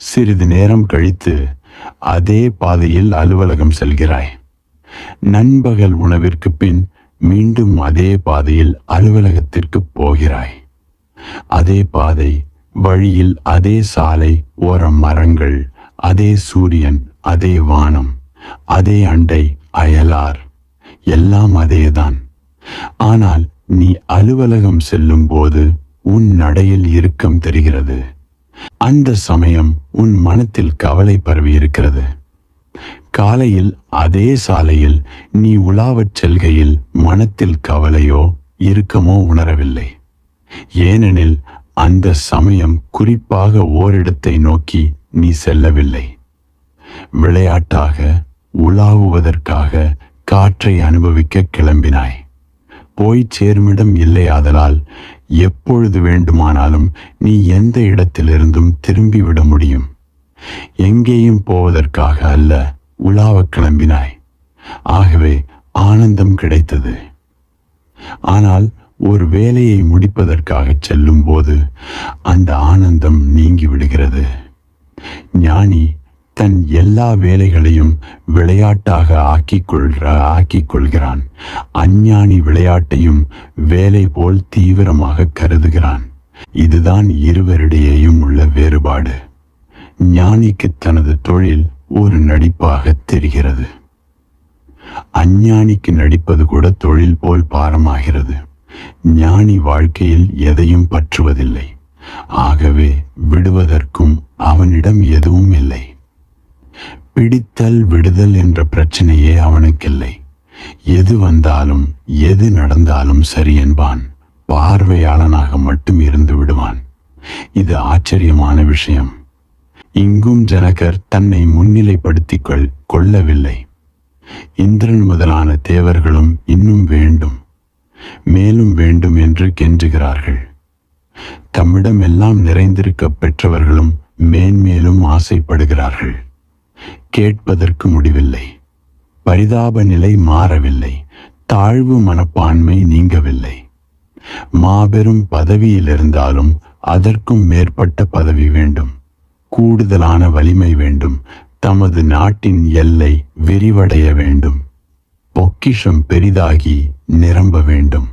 சிறிது நேரம் கழித்து அதே பாதையில் அலுவலகம் செல்கிறாய். நண்பகல் உணவிற்கு பின் மீண்டும் அதே பாதையில் அலுவலகத்திற்கு போகிறாய். அதே பாதை வழியில் அதே சாலை ஓர மரங்கள், அதே சூரியன், அதே வானம், அதே அண்டை அயலார், எல்லாம் அதேதான். ஆனால் நீ அலுவலகம் செல்லும் போது உன் நடையில் இறுக்கம் தெரிகிறது. அந்த சமயம் உன் மனத்தில் கவலை பரவி இருக்கிறது. காலையில் அதே சாலையில் நீ உலாவச் செல்கையில் மனத்தில் கவலையோ இறுக்கமோ உணரவில்லை. ஏனெனில் அந்த சமயம் குறிப்பாக ஓரிடத்தை நோக்கி நீ செல்லவில்லை. விளையாட்டாக உலாவுவதற்காக காற்றை அனுபவிக்க கிளம்பினாய். போய் சேருமிடம் இல்லையாதலால் எப்பொழுது வேண்டுமானாலும் நீ எந்த இடத்திலிருந்தும் திரும்பிவிட முடியும். எங்கேயும் போவதற்காக அல்ல, உலாவக் கிளம்பினாய். ஆகவே ஆனந்தம் கிடைத்தது. ஆனால் ஒரு வேலையை முடிப்பதற்காக செல்லும் போது அந்த ஆனந்தம் நீங்கி விடுகிறது. ஞானி தன் எல்லா வேலைகளையும் விளையாட்டாக ஆக்கிக் கொள்கிறான். அஞ்ஞானி விளையாட்டையும் வேலை போல் தீவிரமாக கருதுகிறான். இதுதான் இருவரிடையேயும் உள்ள வேறுபாடு. ஞானிக்கு தனது தொழில் ஒரு நடிப்பாக தெரிகிறது. அஞ்ஞானிக்கு நடிப்பது கூட தொழில் போல் பாரமாகிறது. ஞானி வாழ்க்கையில் எதையும் பற்றுவதில்லை. ஆகவே விடுவதற்கும் அவனிடம் எதுவும் இல்லை. பிடித்தல் விடுதல் என்ற பிரச்சனையே அவனுக்கில்லை. எது வந்தாலும் எது நடந்தாலும் சரி என்பான். பார்வையாளனாக மட்டும் இருந்து விடுவான். இது ஆச்சரியமான விஷயம். இங்கும் ஜனகர் தன்னை முன்னிலைப்படுத்திக் கொள்ளவில்லை. இந்திரன் முதலான தேவர்களும் இன்னும் வேண்டும், மேலும் வேண்டும் என்று கெஞ்சுகிறார்கள். தம்மிடம் எல்லாம் நிறைந்திருக்க பெற்றவர்களும் மேன்மேலும் ஆசைப்படுகிறார்கள். கேட்பதற்கு முடிவில்லை. பரிதாப நிலை மாறவில்லை. தாழ்வு மனப்பான்மை நீங்கவில்லை. மாபெரும் பதவியில் இருந்தாலும் அதற்கும் மேற்பட்ட பதவி வேண்டும். கூடுதலான வலிமை வேண்டும். தமது நாட்டின் எல்லை விரிவடைய வேண்டும். பொக்கிஷம் பெரிதாகி நிரம்ப வேண்டும்.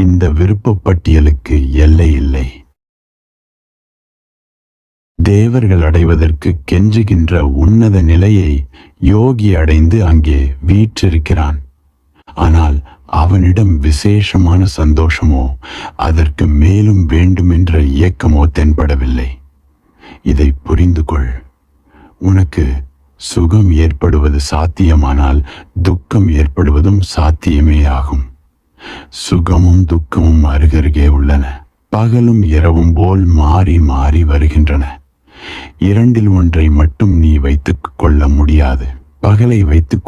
இந்த விருப்ப பட்டியலுக்கு எல்லை இல்லை. தேவர்கள் அடைவதற்கு கெஞ்சுகின்ற உன்னத நிலையை யோகி அடைந்து அங்கே வீற்றிருக்கிறான். ஆனால் அவனிடம் விசேஷமான சந்தோஷமோ அதற்கு மேலும் வேண்டுமென்ற இயக்கமோ தென்படவில்லை. இதை புரிந்து கொள். உனக்கு சுகம் ஏற்படுவது சாத்தியமானால் துக்கம் ஏற்படுவதும் சாத்தியமே ஆகும். சுகமும் துக்கமும் அருகருகே உள்ளன. பகலும் இரவும் போல் மாறி மாறி வருகின்றன. இரண்டில் ஒன்றை மட்டும் நீ வைத்துக் கொள்ள முடியாது. பகலை வைத்துக்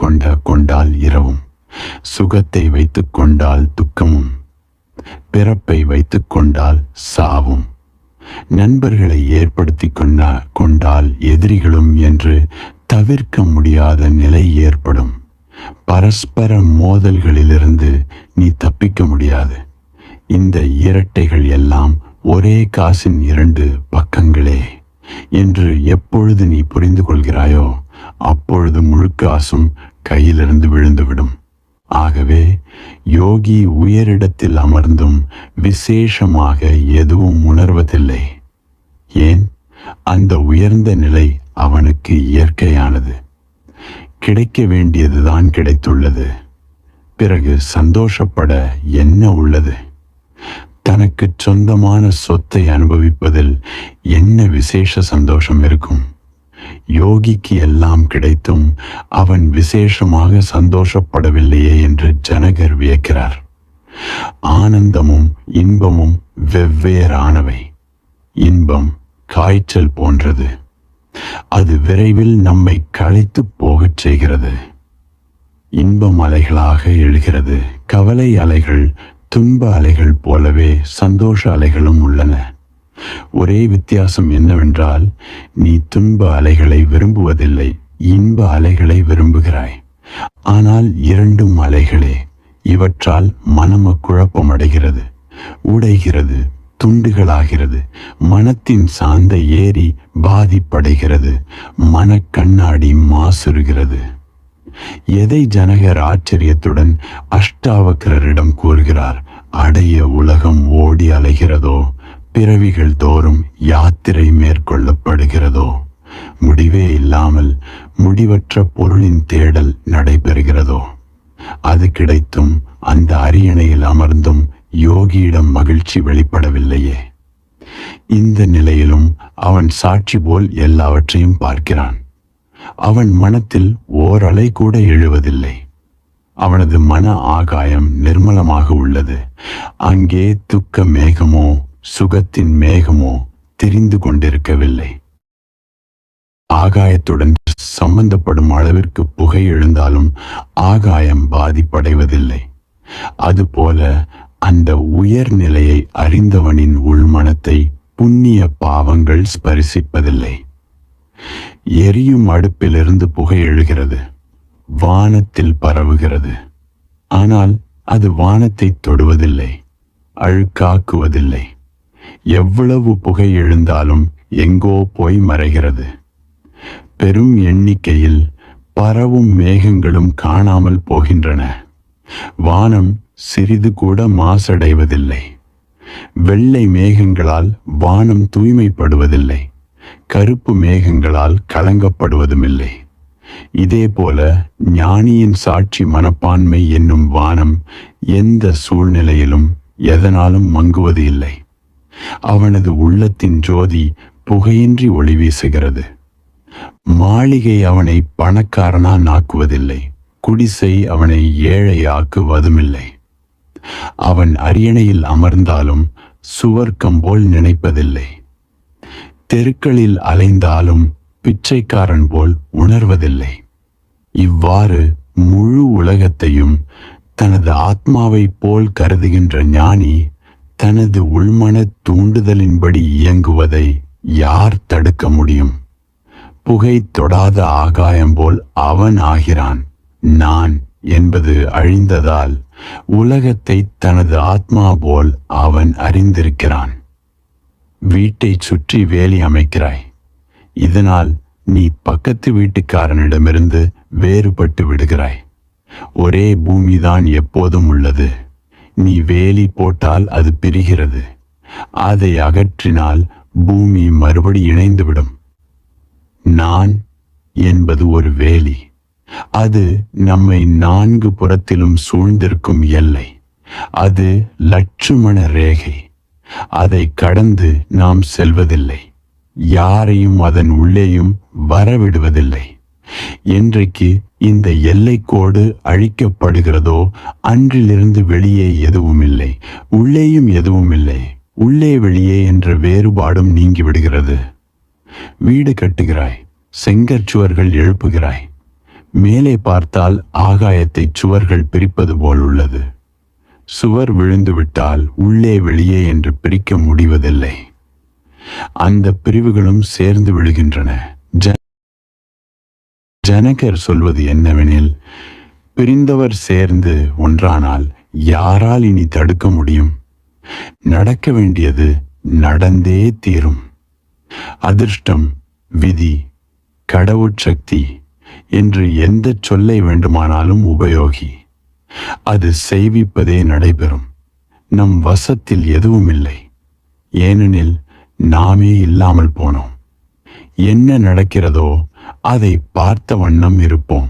கொண்டால் இரவும், சுகத்தை வைத்துக் கொண்டால் துக்கமும், பிறப்பை வைத்துக் கொண்டால் சாவும், நண்பர்களை ஏற்படுத்தி கொண்டால் எதிரிகளும் என்று தவிர்க்க முடியாத நிலை ஏற்படும். பரஸ்பர மோதல்களிலிருந்து நீ தப்பிக்க முடியாது. இந்த இரட்டைகள் எல்லாம் ஒரே காசின் இரண்டு பக்கங்களே என்று எப்பொழுது நீ புரிந்து கொள்கிறாயோ அப்பொழுது முழு காசும் கையிலிருந்து விழுந்துவிடும். ஆகவே யோகி உயரிடத்தில் அமர்ந்தும் விசேஷமாக எதுவும் உணர்வதில்லை. ஏன்? அந்த உயர்ந்த நிலை அவனுக்கு இயற்கையானது. கிடைக்க வேண்டியதுதான் கிடைத்துள்ளது. பிறகு சந்தோஷப்பட என்ன உள்ளது? தனக்கு சொந்தமான சொத்தை அனுபவிப்பதில் என்ன விசேஷ சந்தோஷம் இருக்கும்? யோகிக்கு எல்லாம் கிடைத்தும் அவன் விசேஷமாக சந்தோஷப்படவில்லையே என்று ஜனகர் வியக்கிறார். ஆனந்தமும் இன்பமும் வெவ்வேறானவை. இன்பம் காய்ச்சல் போன்றது. அது விரைவில் நம்மை களைத்து போகச் செய்கிறது. இன்பம் அலைகளாக எழுகிறது. கவலை அலைகள் துன்ப அலைகள் போலவே சந்தோஷ அலைகளும் உள்ளன. ஒரே வித்தியாசம் என்னவென்றால், நீ துன்ப அலைகளை விரும்புவதில்லை, இன்ப அலைகளை விரும்புகிறாய். ஆனால் இரண்டும் அலைகளே. இவற்றால் மனம் குழப்பமடைகிறது, உடைகிறது, துண்டுகளாகிறது. மனத்தின் சாந்த ஏறி பாதிப்படைகிறது. மனக்கண்ணாடி மாசுறுகிறது. எதை ஜனகர் ஆச்சரியத்துடன் அஷ்டாவக்கரரிடம் கூறுகிறார்? அடைய உலகம் ஓடி அலைகிறதோ, பிறவிகள் தோறும் யாத்திரை மேற்கொள்ளப்படுகிறதோ, முடிவே இல்லாமல் முடிவற்ற பொருளின் தேடல் நடைபெறுகிறதோ, அது கிடைத்தும் அந்த அரியணையில் அமர்ந்தும் யோகியிடம் மகிழ்ச்சி வெளிப்படவில்லையே. இந்த நிலையிலும் அவன் சாட்சி போல் எல்லாவற்றையும் பார்க்கிறான். அவன் மனத்தில் ஓரலை கூட எழுவதில்லை. அவனது மன ஆகாயம் நிர்மலமாக உள்ளது. அங்கே துக்க மேகமோ சுகத்தின் மேகமோ தெரிந்து கொண்டிருக்கவில்லை. ஆகாயத்துடன் சம்பந்தப்படும் அளவிற்கு புகை எழுந்தாலும் ஆகாயம் பாதிப்படைவதில்லை. அதுபோல அந்த உயர்நிலையை அறிந்தவனின் உள்மனத்தை புண்ணிய பாவங்கள் ஸ்பரிசிப்பதில்லை. எரியும் அடுப்பிலிருந்து புகை எழுகிறது, வானத்தில் பரவுகிறது. ஆனால் அது வானத்தை தொடுவதில்லை, அழுக்காக்குவதில்லை. எவ்வளவு புகை எழுந்தாலும் எங்கோ போய் மறைகிறது. பெரும் எண்ணிக்கையில் பரவும் மேகங்களும் காணாமல் போகின்றன. வானம் சிறிது கூட மாசடைவதில்லை. வெள்ளை மேகங்களால் வானம் தூய்மைப்படுவதில்லை, கருப்பு மேகங்களால் கலங்கப்படுவதுமில்லை. இதேபோல ஞானியின் சாட்சி மனப்பான்மை என்னும் வானம் எந்த சூழ்நிலையிலும் எதனாலும் மங்குவது இல்லை. அவனது உள்ளத்தின் ஜோதி புகையின்றி ஒளி வீசுகிறது. மாளிகை அவனை பணக்காரனாக்குவதில்லை, குடிசை அவனை ஏழையாக்குவதுமில்லை. அவன் அரியணையில் அமர்ந்தாலும் சுவர்க்கம் போல் நினைப்பதில்லை. தெருக்களில் அலைந்தாலும் பிச்சைக்காரன் போல் உணர்வதில்லை. இவ்வாறு முழு உலகத்தையும் தனது ஆத்மாவை போல் கருதுகின்ற ஞானி தனது உள்மன தூண்டுதலின்படி இயங்குவதை யார் தடுக்க முடியும்? புகை தொடாத ஆகாயம் போல் அவன் ஆகிறான். நான் என்பது அழிந்ததால் உலகத்தை தனது ஆத்மா போல் அவன் அறிந்திருக்கிறான். வீட்டை சுற்றி வேலி அமைக்கிறாய். இதனால் நீ பக்கத்து வீட்டுக்காரனிடமிருந்து வேறுபட்டு விடுகிறாய். ஒரே பூமிதான் எப்போதும் உள்ளது. நீ வேலி போட்டால் அது பிரிகிறது. அதை அகற்றினால் பூமி மறுபடி இணைந்துவிடும். நான் என்பது ஒரு வேலி. அது நம்மை நான்கு புறத்திலும் சூழ்ந்திருக்கும் எல்லை. அது லட்சுமண ரேகை. அதை கடந்து நாம் செல்வதில்லை. யாரையும் அதன் உள்ளேயும் வரவிடுவதில்லை. என்றைக்கு இந்த எல்லைக்கோடு அழிக்கப்படுகிறதோ அன்றிலிருந்து வெளியே எதுவும் இல்லை, உள்ளேயும் எதுவும் இல்லை. உள்ளே வெளியே என்ற வேறுபாடும் நீங்கிவிடுகிறது. வீடு கட்டுகிறாய், செங்கற்சுவர்கள் எழுப்புகிறாய். மேலே பார்த்தால் ஆகாயத்தை சுவர்கள் பிரிப்பது போல் உள்ளது. சுவர் விழுந்துவிட்டால் உள்ளே வெளியே என்று பிரிக்க முடிவதில்லை. அந்த பிரிவுகளும் சேர்ந்து விழுகின்றன. ஜனகர் சொல்வது என்னவெனில், பிரிந்தவர் சேர்ந்து ஒன்றானால் யாரால் இனி தடுக்க முடியும்? நடக்க வேண்டியது நடந்தே தீரும். அதிர்ஷ்டம், விதி, கடவுட்சக்தி என்று எந்த சொல்லை வேண்டுமானாலும் உபயோகி. அது செய்விப்பதே நடைபெறும். நம் வசத்தில் எதுவும் இல்லை. ஏனெனில் நாமே இல்லாமல் போனோம். என்ன நடக்கிறதோ அதை பார்த்த வண்ணம் இருப்போம்.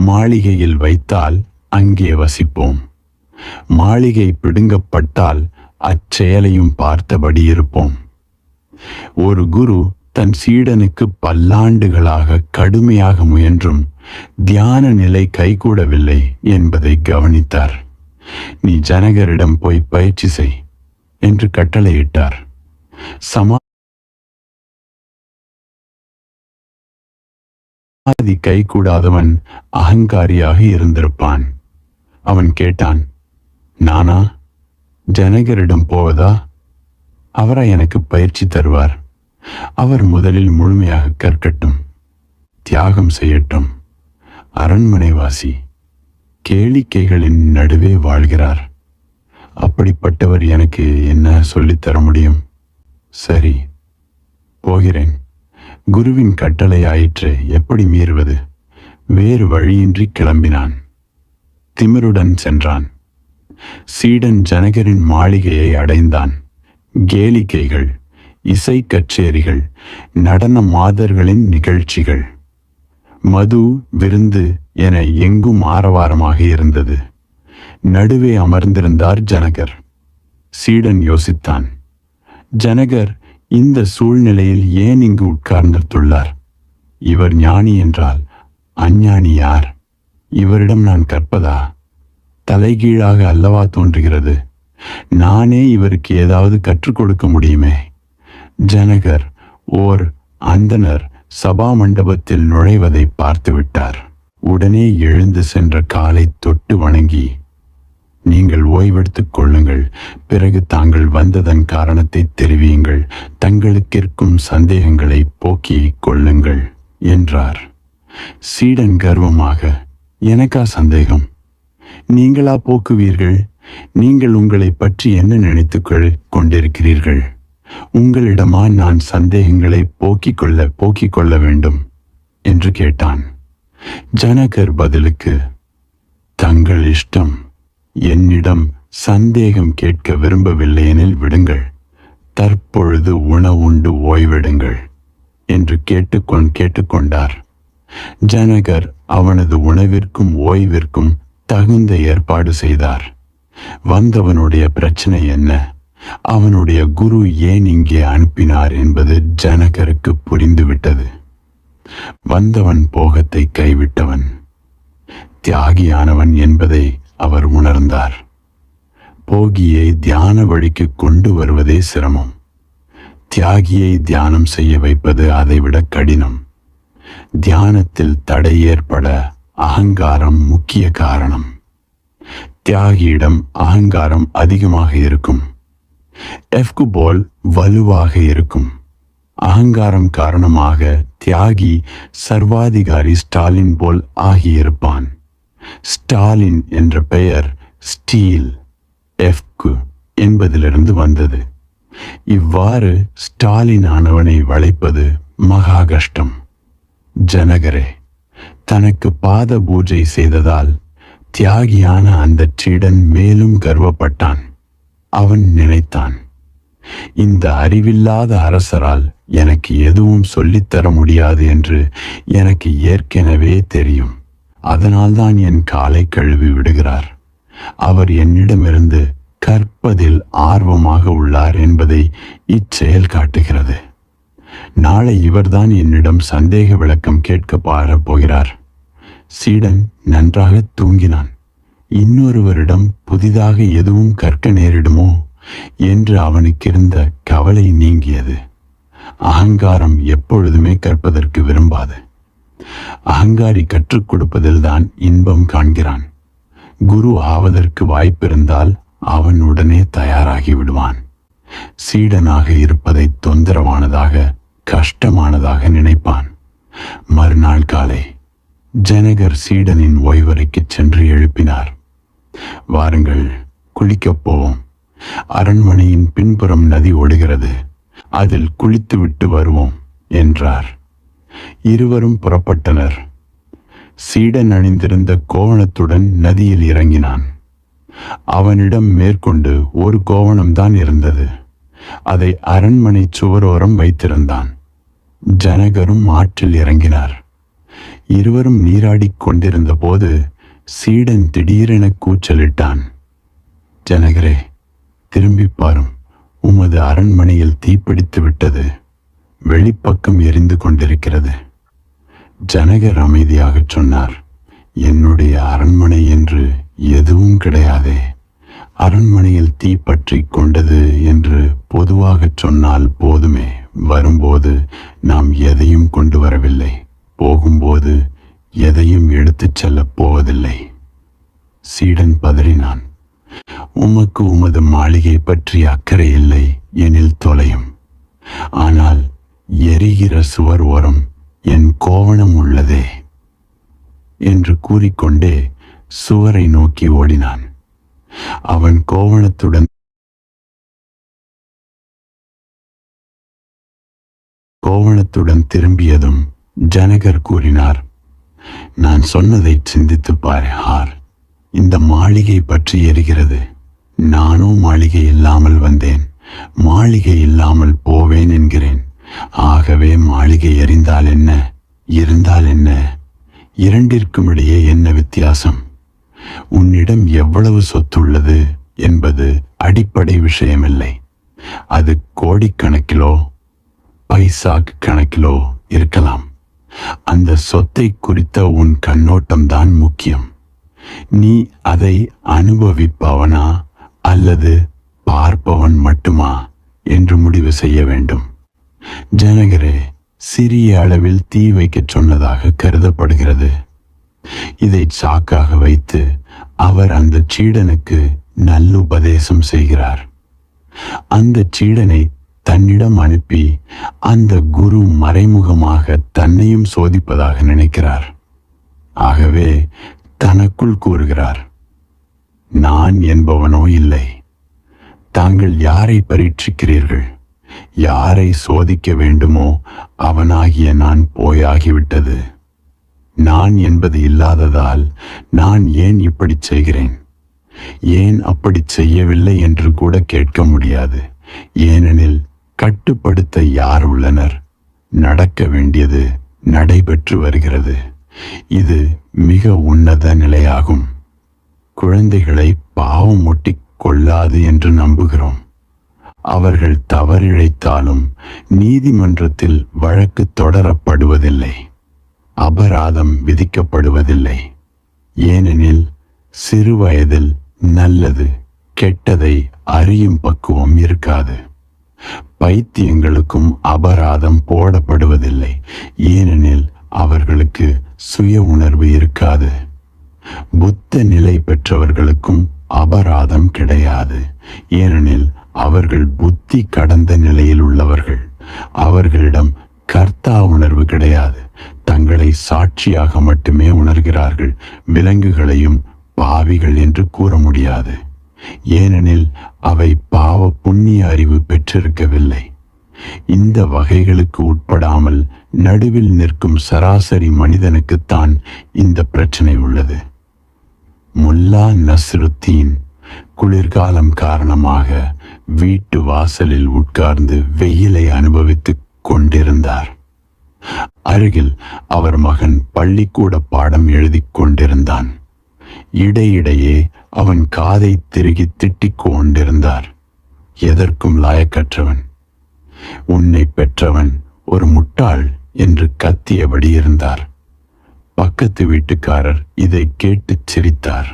மாளிகையில் வைத்தால் அங்கே வசிப்போம். மாளிகை பிடுங்கப்பட்டால் அச்செயலையும் பார்த்தபடி இருப்போம். ஒரு குரு தன் சீடனுக்கு பல்லாண்டுகளாக கடுமையாக முயன்றும் தியான நிலை கைகூடவில்லை என்பதை கவனித்தார். நீ ஜனகரிடம் போய் பயிற்சி செய் என்று கட்டளையிட்டார். சமாதி கைகூடாதவன் அகங்காரியாக இருந்திருப்பான். அவன் கேட்டான், நானா? ஜனகரிடம் போவதா? அவரா எனக்கு பயிற்சி தருவார். அவர் முதலில் முழுமையாக கற்கட்டும், தியாகம் செய்யட்டும். அரண்மனைவாசி கேளிக்கைகளின் நடுவே வாழ்கிறார். அப்படிப்பட்டவர் எனக்கு என்ன சொல்லித்தர முடியும்? சரி, போகிறேன். குருவின் கட்டளை ஆயிற்று, எப்படி மீறுவது? வேறு வழியின்றி கிளம்பினான். திமிருடன் சென்றான். சீடன் ஜனகரின் மாளிகையை அடைந்தான். கேளிக்கைகள், இசை கச்சேரிகள், நடன மாதர்களின் நிகழ்ச்சிகள், மது, விருந்து என எங்கும் ஆரவாரமாக இருந்தது. நடுவே அமர்ந்திருந்தார் ஜனகர். சீடன் யோசித்தான், ஜனகர் இந்த சூழ்நிலையில் ஏன் இங்கு உட்கார்ந்துள்ளார்? இவர் ஞானி என்றால் அஞ்ஞானி யார்? இவரிடம் நான் கற்பதா? தலைகீழாக அல்லவா தோன்றுகிறது. நானே இவருக்கு ஏதாவது கற்றுக் கொடுக்க முடியுமே. ஜனகர் ஓர் அந்தணர் சபா மண்டபத்தில் நுழைவதை பார்த்து விட்டார். உடனே எழுந்து சென்ற காலை தொட்டு வணங்கி, நீங்கள் ஓய்வெடுத்துக் கொள்ளுங்கள், பிறகு தாங்கள் வந்ததன் காரணத்தை தெரிவியுங்கள், தங்களுக்கிருக்கும் சந்தேகங்களை போக்கிக் கொள்ளுங்கள் என்றார். சீடன் கர்வமாக, எனக்கா சந்தேகம்? நீங்களா போக்குவீர்கள்? நீங்கள் உங்களை பற்றி என்ன நினைத்துக் கொண்டிருக்கிறீர்கள்? உங்களிடமா நான் சந்தேகங்களை போக்கிக் கொள்ள வேண்டும் என்று கேட்டான். ஜனகர் பதிலுக்கு, தங்கள் இஷ்டம். என்னிடம் சந்தேகம் கேட்க விரும்பவில்லையெனில் விடுங்கள். தற்பொழுது உணவுண்டு ஓய்வெடுங்கள் என்று கேட்டுக்கொண்டார். ஜனகர் அவனது உணவிற்கும் ஓய்விற்கும் தகுந்த ஏற்பாடு செய்தார். வந்தவனுடைய பிரச்சனை என்ன, அவனுடைய குரு ஏன் இங்கே அனுப்பினார் என்பது ஜனகருக்கு புரிந்துவிட்டது. வந்தவன் போகத்தை கைவிட்டவன், தியாகியானவன் என்பதை அவர் உணர்ந்தார். போகியை தியான வழிக்கு கொண்டு வருவதே சிரமம். தியாகியை தியானம் செய்ய வைப்பது அதைவிட கடினம். தியானத்தில் தடை ஏற்பட அகங்காரம் முக்கிய காரணம். தியாகியிடம் அகங்காரம் அதிகமாக இருக்கும். எஃப்கு போல் வலுவாக இருக்கும். அகங்காரம் காரணமாக தியாகி சர்வாதிகாரி ஸ்டாலின் போல் ஆகியிருப்பான். ஸ்டாலின் என்ற பெயர் ஸ்டீல், எஃப்கு என்பதிலிருந்து வந்தது. இவ்வாறு ஸ்டாலின் ஆனவனை வளைப்பது மகா கஷ்டம். ஜனகரே தனக்கு பாத பூஜை செய்ததால் தியாகியான அந்த சீடன் மேலும் கர்வப்பட்டான். அவன் நினைத்தான், இந்த அறிவில்லாத அரசரால் எனக்கு எதுவும் சொல்லித்தர முடியாது என்று எனக்கு ஏற்கனவே தெரியும். அதனால்தான் என் காலை கழுவி விடுகிறார். அவர் என்னிடமிருந்து கற்பதில் ஆர்வமாக உள்ளார் என்பதை இச்செயல் காட்டுகிறது. நாளை இவர்தான் என்னிடம் சந்தேக விளக்கம் கேட்க போகிறார். சீடன் நன்றாக தூங்கினான். இன்னொருவரிடம் புதிதாக எதுவும் கற்க நேரிடுமோ என்று அவனுக்கிருந்த கவலை நீங்கியது. அகங்காரம் எப்பொழுதுமே கற்பதற்கு விரும்பாது. அகங்காரி கற்றுக் கொடுப்பதில்தான் இன்பம் காண்கிறான். குரு ஆவதற்கு வாய்ப்பிருந்தால் அவன் உடனே தயாராகி விடுவான். சீடனாக இருப்பதை தொந்தரவானதாக, கஷ்டமானதாக நினைப்பான். மறுநாள் காலை ஜனகர் சீடனின் ஓய்வறைக்கு சென்று எழுப்பினார். வாருங்கள், குளிக்கப் போவோம். அரண்மனையின் பின்புறம் நதி ஓடுகிறது, அதில் குளித்துவிட்டு வருவோம் என்றார். இருவரும் புறப்பட்டனர். சீடன் அணிந்திருந்த கோவணத்துடன் நதியில் இறங்கினான். அவனிடம் மேற்கொண்டு ஒரு கோவணம்தான் இருந்தது. அதை அரண்மனை சுவரோரம் வைத்திருந்தான். ஜனகரும் ஆற்றில் இறங்கினார். இருவரும் நீராடிக் கொண்டிருந்த போது சீடன் திடீரென கூச்சலிட்டான். ஜனகரே, திரும்பி பாரும், உமது அரண்மனையில் தீப்பிடித்து விட்டது. வெளிப்பக்கம் எரிந்து கொண்டிருக்கிறது. ஜனகர் அமைதியாக சொன்னார், என்னுடைய அரண்மனை என்று எதுவும் கிடையாதே. அரண்மனையில் தீ பற்றி கொண்டது என்று பொதுவாக சொன்னால் போதுமே. வரும்போது நாம் எதையும் கொண்டு வரவில்லை, போகும்போது எதையும் எடுத்துச் செல்லப் போவதில்லை. சீடன் பதறினான். உமக்கு உமது மாளிகை பற்றி அக்கறை இல்லை எனில் தொலையும். ஆனால் எரிகிற சுவர் ஓரம் என் கோவணம் உள்ளதே என்று கூறிக்கொண்டே சுவரை நோக்கி ஓடினான். அவன் கோவணத்துடன் திரும்பியதும் ஜனகர் கூறினார், நான் சொன்னதை சிந்தித்து பார் ஹார். இந்த மாளிகை பற்றி எரிகிறது. நானும் மாளிகை இல்லாமல் வந்தேன், மாளிகை இல்லாமல் போவேன் என்கிறேன். ஆகவே மாளிகை எரிந்தால் என்ன, இருந்தால் என்ன? இரண்டிற்கும் இடையே என்ன வித்தியாசம்? உன்னிடம் எவ்வளவு சொத்துள்ளது என்பது அடிப்படை விஷயமில்லை. அது கோடிக்கணக்கிலோ பைசா கணக்கிலோ இருக்கலாம். அந்த சொத்தை குறித்த உன் கண்ணோட்டம்தான் முக்கியம். நீ அதை அனுபவிப்பவனா அல்லது பார்ப்பவன் மட்டுமா என்று முடிவு செய்ய வேண்டும். ஜனகரே சிறிய அளவில் தீ வைக்கச் சொன்னதாக கருதப்படுகிறது. இதை சாக்காக வைத்து அவர் அந்த சீடனுக்கு நல்லுபதேசம் செய்கிறார். அந்த சீடனை தன்னிடம் அனுப்பி அந்த குரு மறைமுகமாக தன்னையும் சோதிப்பதாக நினைக்கிறார். ஆகவே தனக்குள் கூறுகிறார், நான் என்பவனோ இல்லை. தாங்கள் யாரை பரீட்சிக்கிறீர்கள்? யாரை சோதிக்க வேண்டுமோ அவனாகிய நான் போயாகிவிட்டது. நான் என்பது இல்லாததால் நான் ஏன் இப்படி செய்கிறேன், ஏன் அப்படி செய்யவில்லை என்று கூட கேட்க முடியாது. ஏனெனில் கட்டுப்படுத்த யார் உள்ளனர்? நடக்க வேண்டியது நடைபெற்று வருகிறது. இது மிக உன்னத நிலையாகும். குழந்தைகளை பாவம் ஒட்டி கொள்ளாது என்று நம்புகிறோம். அவர்கள் தவறிழைத்தாலும் நீதிமன்றத்தில் வழக்கு தொடரப்படுவதில்லை, அபராதம் விதிக்கப்படுவதில்லை. ஏனெனில் சிறு வயதில் நல்லது கெட்டதை அறியும் பக்குவம் இருக்காது. பைத்தியங்களுக்கும் அபராதம் போடப்படுவதில்லை, ஏனெனில் அவர்களுக்கு சுய உணர்வு இருக்காது. புத்த நிலை பெற்றவர்களுக்கும் அபராதம் கிடையாது, ஏனெனில் அவர்கள் புத்தி கடந்த நிலையில் உள்ளவர்கள். அவர்களிடம் கர்த்தா உணர்வு கிடையாது. தங்களை சாட்சியாக மட்டுமே உணர்கிறார்கள். விலங்குகளையும் பாவிகள் என்று கூற முடியாது, ஏனெனில் அவை பாவ புண்ணிய அறிவு பெற்றிருக்கவில்லை. இந்த வகைகளுக்கு உட்படாமல் நடுவில் நிற்கும் சராசரி மனிதனுக்குத்தான் இந்த பிரச்சனை உள்ளது. முல்லா நஸ்ருத்தீன் குளிர்காலம் காரணமாக வீட்டு வாசலில் உட்கார்ந்து வெயிலை அனுபவித்துக் கொண்டிருந்தார். அருகில் அவர் மகன் பள்ளிக்கூட பாடம் எழுதி கொண்டிருந்தான். இடையிடையே அவன் காதை திருகி திட்டிக் கொண்டிருந்தார். எதற்கும் லாயக்கற்றவன், உன்னை பெற்றவன் ஒரு முட்டாள் என்று கத்தியபடி இருந்தார். பக்கத்து வீட்டுக்காரர் இதை கேட்டு சிரித்தார்.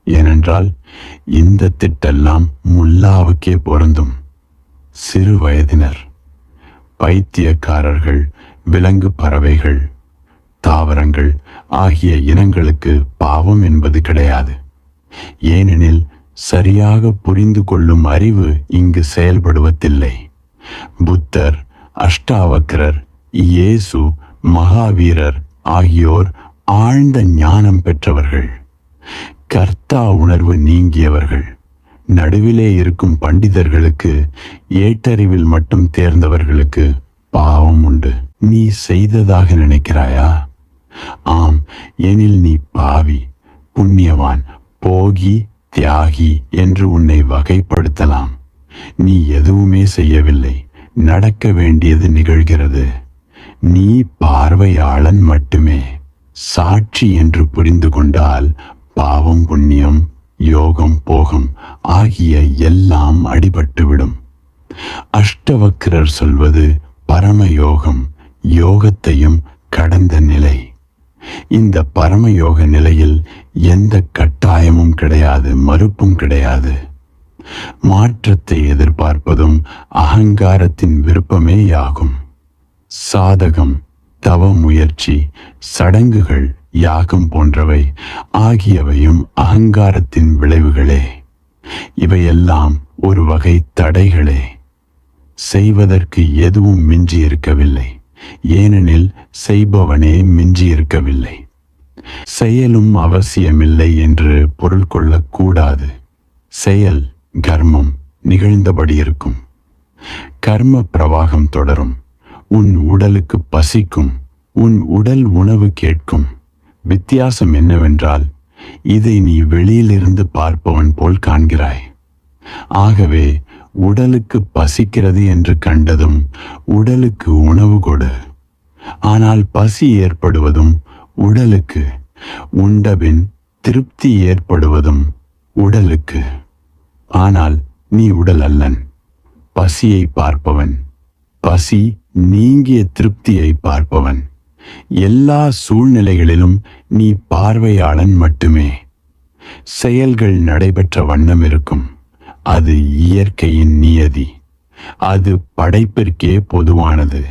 ஏனென்றால் இந்த திட்டெல்லாம் முல்லாவுக்கே பொருந்தும். சிறு வயதினர், பைத்தியக்காரர்கள், விலங்கு, பறவைகள், தாவரங்கள் ஆகிய இனங்களுக்கு பாவம் என்பது கிடையாது. ஏனெனில் சரியாக புரிந்து கொள்ளும் அறிவு இங்கு செயல்படுவதில்லை. புத்தர், அஷ்டாவக்கரர், இயேசு, மகாவீரர் ஆகியோர் ஆழ்ந்த ஞானம் பெற்றவர்கள், கர்த்தா உணர்வு நீங்கியவர்கள். நடுவிலே இருக்கும் பண்டிதர்களுக்கு, ஏட்டறிவில் மட்டும் தேர்ந்தவர்களுக்கு பாவம் உண்டு. நீ செய்ததாக நினைக்கிறாயா? ஆம், எனில் நீ பாவி, புண்ணியவான், போகி, தியாகி என்று உன்னை வகைப்படுத்தலாம். நீ எதுவுமே செய்யவில்லை, நடக்க வேண்டியது நிகழ்கிறது. நீ பார்வையாளன் மட்டுமே. சாட்சி என்று புரிந்து கொண்டால் பாவம், புண்ணியம், யோகம், போகம் ஆகிய எல்லாம் அடிபட்டுவிடும். அஷ்டவக்கிரர் சொல்வது பரமயோகம், யோகத்தையும் கடந்த நிலை. இந்த பரமயோக நிலையில் எந்த கட்டாயமும் கிடையாது, மறுப்பும் கிடையாது. மாற்றத்தை எதிர்பார்ப்பதும் அகங்காரத்தின் விருப்பமேயாகும். சாதகம், தவ முயற்சி, சடங்குகள், யாகம் போன்றவை ஆகியவையும் அகங்காரத்தின் விளைவுகளே. இவையெல்லாம் ஒரு வகை தடைகளே. செய்வதற்கு எதுவும் மிஞ்சி இருக்கவில்லை, ஏனெனில் செய்பவனே மிஞ்சி இருக்கவில்லை. செயலும் அவசியமில்லை என்று பொருள் கொள்ளக்கூடாது. செயல் கர்மம் நிகழ்ந்தபடி இருக்கும். கர்ம பிரவாகம் தொடரும். உன் உடலுக்கு பசிக்கும், உன் உடல் உணவு கேட்கும். வித்தியாசம் என்னவென்றால், இதை நீ வெளியிலிருந்து பார்ப்பவன் போல் காண்கிறாய். ஆகவே உடலுக்கு பசிக்கிறது என்று கண்டதும் உடலுக்கு உணவு கொடு. ஆனால் பசி ஏற்படுவதும் உடலுக்கு, உண்டபின் திருப்தி ஏற்படுவதும் உடலுக்கு. ஆனால் நீ உடல் அல்லன், பசியை பார்ப்பவன், பசி நீங்கிய திருப்தியை பார்ப்பவன். எல்லா சூழ்நிலைகளிலும் நீ பார்வையாளன் மட்டுமே. செயல்கள் நடைபெற்ற வண்ணம் இருக்கும். அது இயற்கையின் நியதி. அது படைப்பிற்கே பொதுவானது.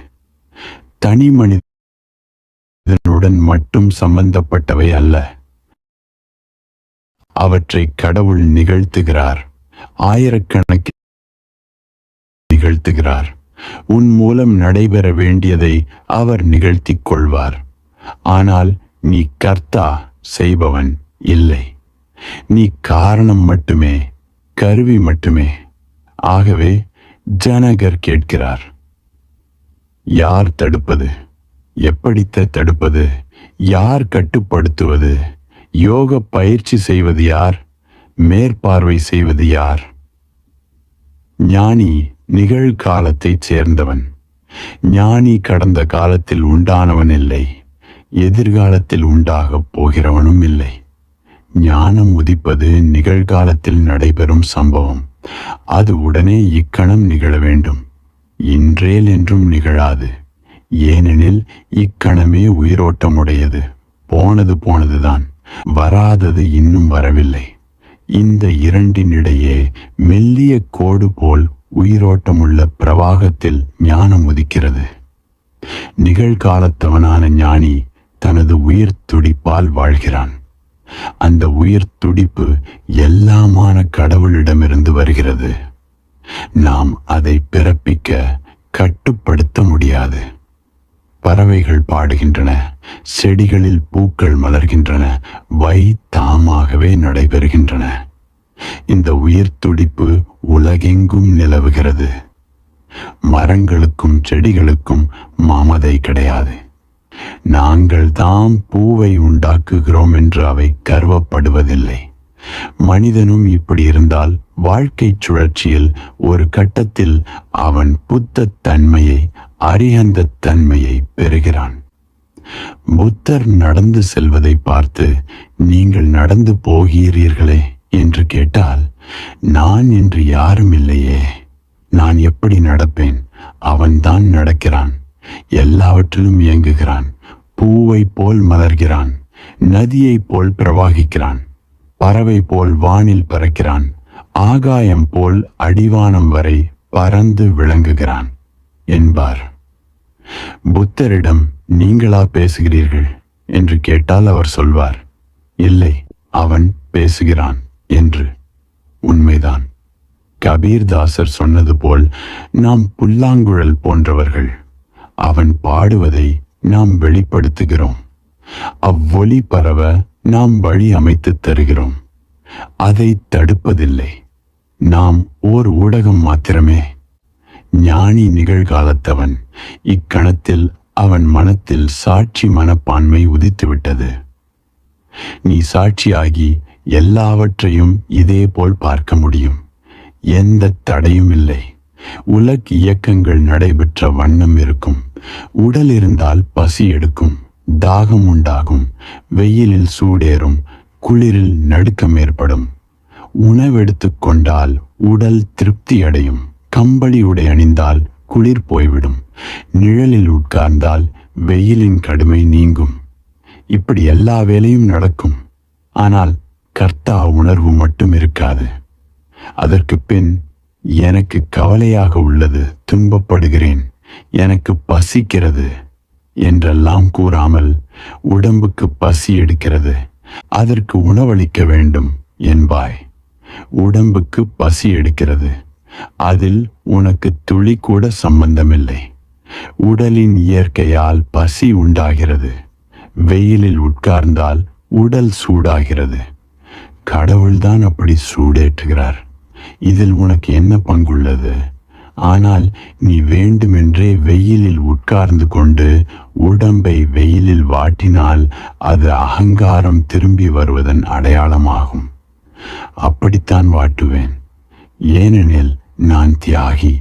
தனி மனிதனுடன் மட்டும் சம்பந்தப்பட்டவை அல்ல. அவற்றை கடவுள் நிகழ்த்துகிறார், ஆயிரக்கணக்கில் நிகழ்த்துகிறார். உன் மூலம் நடைபெற வேண்டியதை அவர் நிகழ்த்திக் கொள்வார். ஆனால் நீ கர்த்தா, செய்பவன் இல்லை. நீ காரணம் மட்டுமே, கருவி மட்டுமே. ஆகவே ஜனகர் கேட்கிறார், யார் தடுப்பது? எப்படித்த தடுப்பது? யார் கட்டுப்படுத்துவது? யோக பயிற்சி செய்வது யார்? மேற்பார்வை செய்வது யார்? ஞானி நிகழ்காலத்தைச் சேர்ந்தவன். ஞானி கடந்த காலத்தில் உண்டானவன் இல்லை, எதிர்காலத்தில் உண்டாகப் போகிறவனும் இல்லை. ஞானம் உதிப்பது நிகழ்காலத்தில் நடைபெறும் சம்பவம். அது உடனே இக்கணம் நிகழ வேண்டும், இன்றேல் என்றும் நிகழாது. ஏனெனில் இக்கணமே உயிரோட்டமுடையது. போனது போனதுதான், வராதது இன்னும் வரவில்லை. இந்த இரண்டினிடையே மெல்லிய கோடு போல் உயிரோட்டமுள்ள பிரவாகத்தில் ஞானம் உதிக்கிறது. நிகழ்காலத்தவனான ஞானி தனது உயிர் துடிப்பால் வாழ்கிறான். அந்த உயிர் துடிப்பு எல்லாமான கடவுளிடமிருந்து வருகிறது. நாம் அதை பிறப்பிக்க, கட்டுப்படுத்த முடியாது. பறவைகள் பாடுகின்றன, செடிகளில் பூக்கள் மலர்கின்றன, தாமாகவே நடைபெறுகின்றன. இந்த உயிர் துடிப்பு உலகெங்கும் நிலவுகிறது. மரங்களுக்கும் செடிகளுக்கும் மமதை கிடையாது. நாங்கள் தாம் பூவை உண்டாக்குகிறோம் என்று அவை கர்வப்படுவதில்லை. மனிதனும் இப்படி இருந்தால் வாழ்க்கை சுழற்சியில் ஒரு கட்டத்தில் அவன் புத்த தன்மையை, அரிஹந்த தன்மையை பெறுகிறான். புத்தர் நடந்து செல்வதை பார்த்து நீங்கள் நடந்து போகிறீர்களே என்று கேட்டால், நான் என்று யாரும் இல்லையே, நான் எப்படி நடப்பேன்? அவன்தான் நடக்கிறான், எல்லாவற்றிலும் இயங்குகிறான். பூவை போல் மலர்கிறான், நதியை போல் பிரவாகிக்கிறான், பறவை போல் வானில் பறக்கிறான், ஆகாயம் போல் அடிவானம் வரை பறந்து விளங்குகிறான் என்பார். புத்தரிடம் நீங்களா பேசுகிறீர்கள் என்று கேட்டால் அவர் சொல்வார், இல்லை, அவன் பேசுகிறான் என்று. உண்மைதான். கபீர்தாசர் சொன்னது போல் நாம் புல்லாங்குழல் போன்றவர்கள். அவன் பாடுவதை நாம் வெளிப்படுத்துகிறோம். அவ்வொலி பரவ நாம் வழி அமைத்து தருகிறோம். அதை தடுப்பதில்லை. நாம் ஓர் ஊடகம் மாத்திரமே. ஞானி நிகழ்காலத்தவன். இக்கணத்தில் அவன் மனத்தில் சாட்சி மனப்பான்மை உதித்துவிட்டது. நீ சாட்சியாகி எல்லாவற்றையும் இதேபோல் பார்க்க முடியும். எந்த தடையும் இல்லை. உலக இயக்கங்கள் நடைபெற்ற வண்ணம் இருக்கும். உடல் இருந்தால் பசி எடுக்கும், தாகம் உண்டாகும், வெயிலில் சூடேறும், குளிரில் நடுக்கம் ஏற்படும். உணவெடுத்து கொண்டால் உடல் திருப்தி அடையும். கம்பளி உடை அணிந்தால் குளிர் போய்விடும். நிழலில் உட்கார்ந்தால் வெயிலின் கடுமை நீங்கும். இப்படி எல்லா வேலையும் நடக்கும். ஆனால் கர்த்தா உணர்வு மட்டும் இருக்காது. அதற்கு பின் எனக்கு கவலையாக உள்ளது, துன்பப்படுகிறேன், எனக்கு பசிக்கிறது என்றெல்லாம் கூறாமல், உடம்புக்கு பசி எடுக்கிறது, அதற்கு உணவளிக்க வேண்டும் என்பாய். உடம்புக்கு பசி எடுக்கிறது. அதில் உனக்கு துளி கூட சம்பந்தமில்லை. உடலின் இயற்கையால் பசி உண்டாகிறது. வெயிலில் உட்கார்ந்தால் உடல் சூடாகிறது. கடவுள்தான் அப்படி சூடேற்றுகிறார். இதில் உனக்கு என்ன பங்குள்ளது? ஆனால் நீ வேண்டுமென்றே வெயிலில் உட்கார்ந்து கொண்டு உடம்பை வெயிலில் வாட்டினால் அது அகங்காரம் திரும்பி வருவதன் அடையாளமாகும். அப்படித்தான் வாட்டுவேன். ஏனெனில் நான் தியாகி.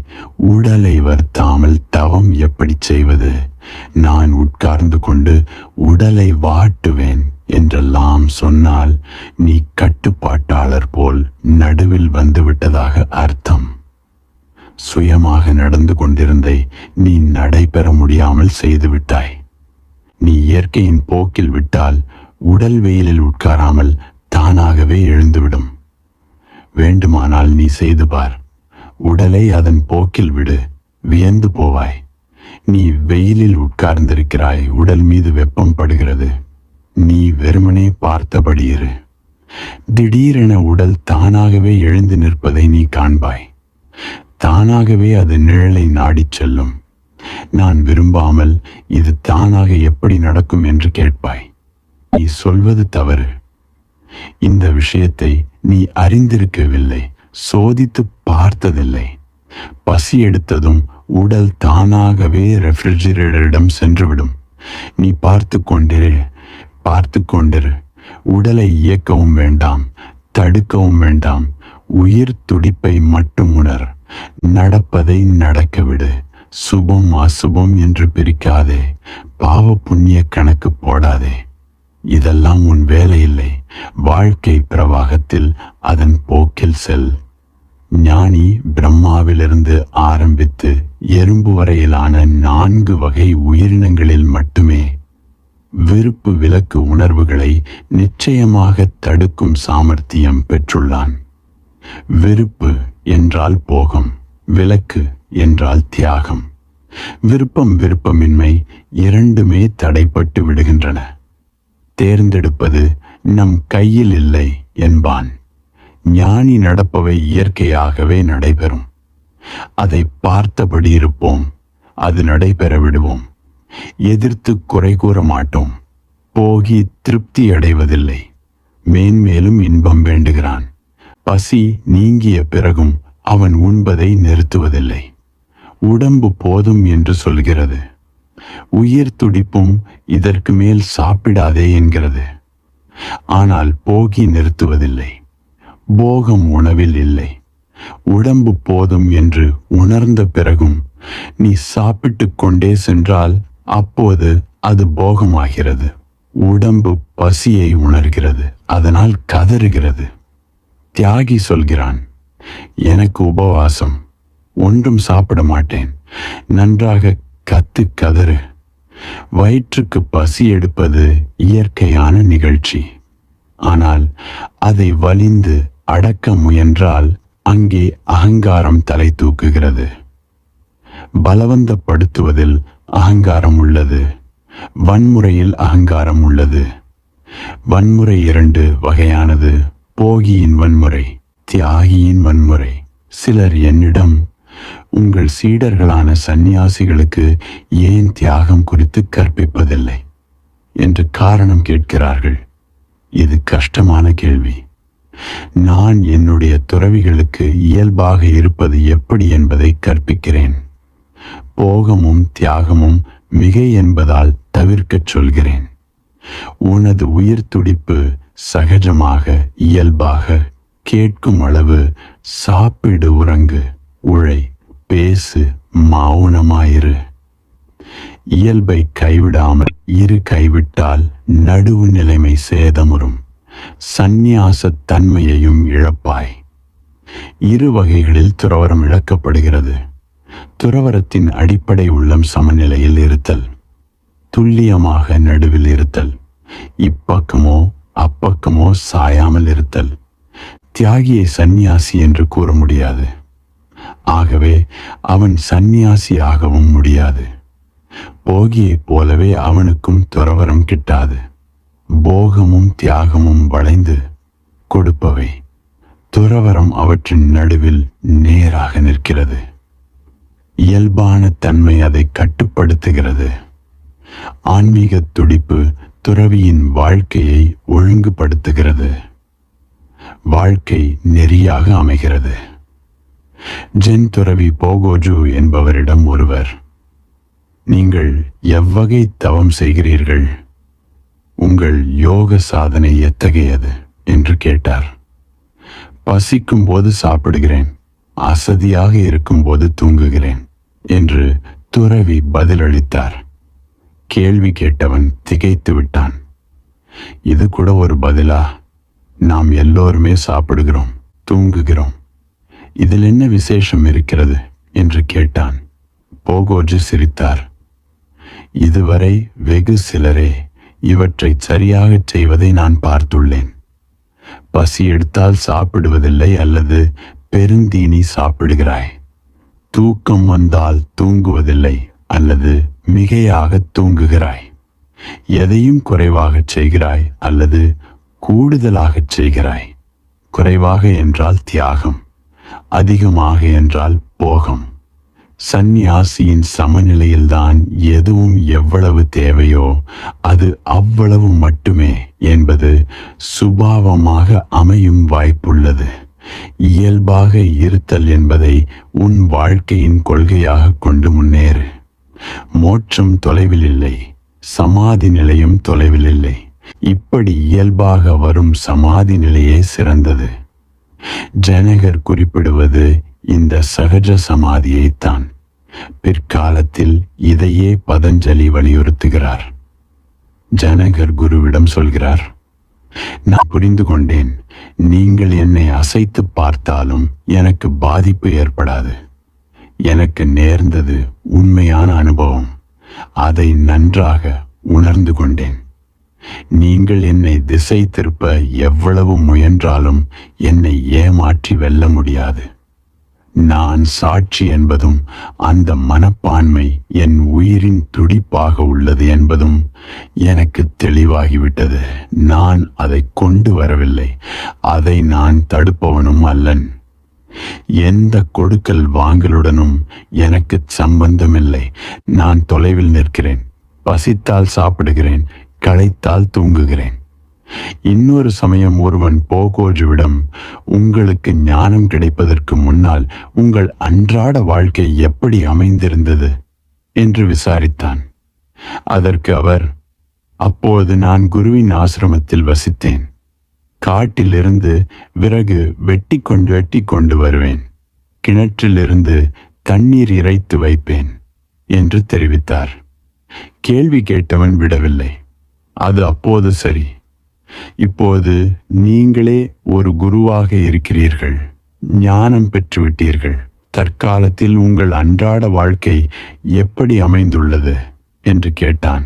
உடலை வருத்தாமல் தவம் எப்படி செய்வது? நான் உட்கார்ந்து கொண்டு உடலை வாட்டுவேன் என்றெல்லாம் சொன்னால் நீ கட்டுப்பாட்டாளர் போல் நடுவில் வந்துவிட்டதாக அர்த்தம். சுயமாக நடந்து கொண்டிருந்தை நீ நடைபெற முடியாமல் செய்துவிட்டாய். நீ இயற்கையின் போக்கில் விட்டால் உடல் வெயிலில் உட்காராமல் தானாகவே எழுந்துவிடும். வேண்டுமானால் நீ செய்து பார். உடலை அதன் போக்கில் விடு, வியந்து போவாய். நீ வெயிலில் உட்கார்ந்திருக்கிறாய், உடல் மீது வெப்பம் படுகிறது. நீ வெறுமனே பார்த்தபடி இரு. திடீரென உடல் தானாகவே எழுந்து நிற்பதை நீ காண்பாய். தானாகவே அது நிழலை நாடிச் செல்லும். நான் விரும்பாமல் இது தானாக எப்படி நடக்கும் என்று கேட்பாய். நீ சொல்வது தவறு. இந்த விஷயத்தை நீ அறிந்திருக்கவில்லை, சோதித்து பார்த்ததில்லை. பசி எடுத்ததும் உடல் தானாகவே ரெஃப்ரிஜரேட்டரிடம் சென்றுவிடும். நீ பார்த்து கொண்டிரு. உடலை இயக்கவும் வேண்டாம், தடுக்கவும் வேண்டாம். உயிர் துடிப்பை மட்டும் உணர். நடப்பதை நடக்கவிடு. சுபம் அசுபம் என்று பிரிக்காதே. பாவ புண்ணிய கணக்கு போடாதே. இதெல்லாம் உன் வேலை இல்லை. வாழ்க்கை பிரவாகத்தில் அதன் போக்கில் செல். ஞானி பிரம்மாவிலிருந்து ஆரம்பித்து எறும்பு வரையிலான 4 வகை உயிரினங்களில் மட்டுமே விருப்பு விலக்கு உணர்வுகளை நிச்சயமாக தடுக்கும் சாமர்த்தியம் பெற்றுள்ளான். விருப்பு என்றால் போகம், விலக்கு என்றால் தியாகம். விருப்பமின்மை இரண்டுமே தடைப்பட்டு விடுகின்றன. தேர்ந்தெடுப்பது நம் கையில் இல்லை என்பான். ஞானி நடப்பவை இயற்கையாகவே நடைபெறும். அதை பார்த்தபடி இருப்போம். அது நடைபெற விடுவோம். எதிர்த்து குறை கூற மாட்டோம். போகி திருப்தி அடைவதில்லை. மேன்மேலும் இன்பம் வேண்டுகிறான். பசி நீங்கிய பிறகும் அவன் உண்பதை நிறுத்துவதில்லை. உடம்பு போதும் என்று சொல்கிறது. உயிர் துடிப்பும் இதற்கு மேல் சாப்பிடாதே என்கிறது. ஆனால் போகி நிறுத்துவதில்லை. போகம் உணவில் இல்லை. உடம்பு போதும் என்று உணர்ந்த பிறகும் நீ சாப்பிட்டு கொண்டே சென்றால் அப்போது அது போகமாகிறது. உடம்பு பசியை உணர்கிறது, அதனால் கதறுகிறது. தியாகி சொல்கிறான், எனக்கு உபவாசம், ஒன்றும் சாப்பிட மாட்டேன். நன்றாக கதறு. வயிற்றுக்கு பசி எடுப்பது இயற்கையான நிகழ்ச்சி. ஆனால் அதை வலிந்து அடக்க முயன்றால் அங்கே அகங்காரம் தலை தூக்குகிறது. பலவந்தப்படுத்துவதில் அகங்காரம் உள்ளது. வன்முறையில் அகங்காரம் உள்ளது. வன்முறை 2 வகையானது. போகியின் வன்முறை, தியாகியின் வன்முறை. சிலர் என்னிடம், உங்கள் சீடர்களான சந்நியாசிகளுக்கு ஏன் தியாகம் குறித்து கற்பிப்பதில்லை என்று காரணம் கேட்கிறார்கள். இது கஷ்டமான கேள்வி. நான் என்னுடைய துறவிகளுக்கு இயல்பாக இருப்பது எப்படி என்பதை கற்பிக்கிறேன். போகமும் தியாகமும் மிகை என்பதால் தவிர்க்கச் சொல்கிறேன். உனது உயிர் துடிப்பு சகஜமாக இயல்பாக கேட்கும் அளவு சாப்பிடு, உறங்கு, உழை, பேசு, மௌனமாயிரு. இயல்பை கைவிடாமல் கைவிட்டால் நடுவு நிலைமை சேதமுறும். சந்நியாச தன்மையையும் இழப்பாய். 2 வகைகளில் துறவரம் இழக்கப்படுகிறது. துறவரத்தின் அடிப்படை உள்ளம் சமநிலையில் இருத்தல், துல்லியமாக நடுவில் இருத்தல், இப்பக்கமோ அப்பக்கமோ சாயாமல் இருத்தல். தியாகியை சந்நியாசி என்று கூற முடியாது. ஆகவே அவன் சந்நியாசியாகவும் முடியாது. போகியைப் போலவே அவனுக்கும் துறவரம் கிட்டாது. போகமும் தியாகமும் வளைந்து கொடுப்பவை. துறவறம் அவற்றின் நடுவில் நேராக நிற்கிறது. இயல்பான தன்மை அதை கட்டுப்படுத்துகிறது. ஆன்மீக துடிப்பு துறவியின் வாழ்க்கையை ஒழுங்குபடுத்துகிறது. வாழ்க்கை நெறியாக அமைகிறது. ஜென் துறவி போகோஜு என்பவரிடம் ஒருவர், நீங்கள் எவ்வகை தவம் செய்கிறீர்கள்? உங்கள் யோக சாதனை எத்தகையது என்று கேட்டார். பசிக்கும் போது சாப்பிடுகிறேன், அசதியாக இருக்கும்போது தூங்குகிறேன் என்று துறவி பதிலளித்தார். கேள்வி கேட்டவன் திகைத்து விட்டான். இது கூட ஒரு பதிலா? நாம் எல்லோருமே சாப்பிடுகிறோம், தூங்குகிறோம், இதில் என்ன விசேஷம் இருக்கிறது என்று கேட்டான். போகோஜு சிரித்தார். இதுவரை வெகு சிலரே இவற்றை சரியாகச் செய்வதை நான் பார்த்துள்ளேன். பசி எடுத்தால் சாப்பிடுவதில்லை, அல்லது பெருந்தீனி சாப்பிடுகிறாய். தூக்கம் வந்தால் தூங்குவதில்லை, அல்லது மிகையாக தூங்குகிறாய். எதையும் குறைவாகச் செய்கிறாய், அல்லது கூடுதலாகச் செய்கிறாய். குறைவாக என்றால் தியாகம், அதிகமாக என்றால் போகம். சந்நியாசியின் சமநிலையில்தான் எதுவும் எவ்வளவு தேவையோ அது அவ்வளவு மட்டுமே என்பது சுபாவமாக அமையும் வாய்ப்புள்ளது. இயல்பாக இருத்தல் என்பதை உன் வாழ்க்கையின் கொள்கையாக கொண்டு முன்னேறு. மோட்சம் தொலைவில் இல்லை, சமாதி நிலையும் தொலைவில் இல்லை. இப்படி இயல்பாக வரும் சமாதி நிலையே சிறந்தது. ஜனகர் குறிப்பிடுவது இந்த சகஜ சமாதியைத்தான். பிற்காலத்தில் இதையே பதஞ்சலி வலியுறுத்துகிறார். ஜனகர் குருவிடம் சொல்கிறார், நான் புரிந்து கொண்டேன். நீங்கள் என்னை அசைத்து பார்த்தாலும் எனக்கு பாதிப்பு ஏற்படாது. எனக்கு நேர்ந்தது உண்மையான அனுபவம். அதை நன்றாக உணர்ந்து கொண்டேன். நீங்கள் என்னை திசை திருப்ப எவ்வளவு முயன்றாலும் என்னை ஏமாற்றி வெல்ல முடியாது. நான் சாட்சி என்பதும் அந்த மனப்பான்மை என் உயிரின் துடிப்பாக உள்ளது என்பதும் எனக்கு தெளிவாகிவிட்டது. நான் அதை கொண்டு வரவில்லை, அதை நான் தடுப்பவனும் அல்லன். எந்த கொடுக்கல் வாங்கலுடனும் எனக்கு சம்பந்தமில்லை. நான் தொலைவில் நிற்கிறேன். பசித்தால் சாப்பிடுகிறேன், களைத்தால் தூங்குகிறேன். இன்னொரு சமயம் ஒருவன் போகோஜுவிடம், உங்களுக்கு ஞானம் கிடைப்பதற்கு முன்னால் உங்கள் அன்றாட வாழ்க்கை எப்படி அமைந்திருந்தது என்று விசாரித்தான். அதற்கு அவர், அப்போது நான் குருவின் ஆசிரமத்தில் வசித்தேன். காட்டிலிருந்து விறகு வெட்டி கொண்டு வருவேன். கிணற்றிலிருந்து தண்ணீர் இறைத்து வைப்பேன் என்று தெரிவித்தார். கேள்வி கேட்டவன் விடவில்லை. அது அப்போது சரி. இப்போது நீங்களே ஒரு குருவாக இருக்கிறீர்கள். ஞானம் பெற்றுவிட்டீர்கள். தற்காலத்தில் உங்கள் அன்றாட வாழ்க்கை எப்படி அமைந்துள்ளது என்று கேட்டான்.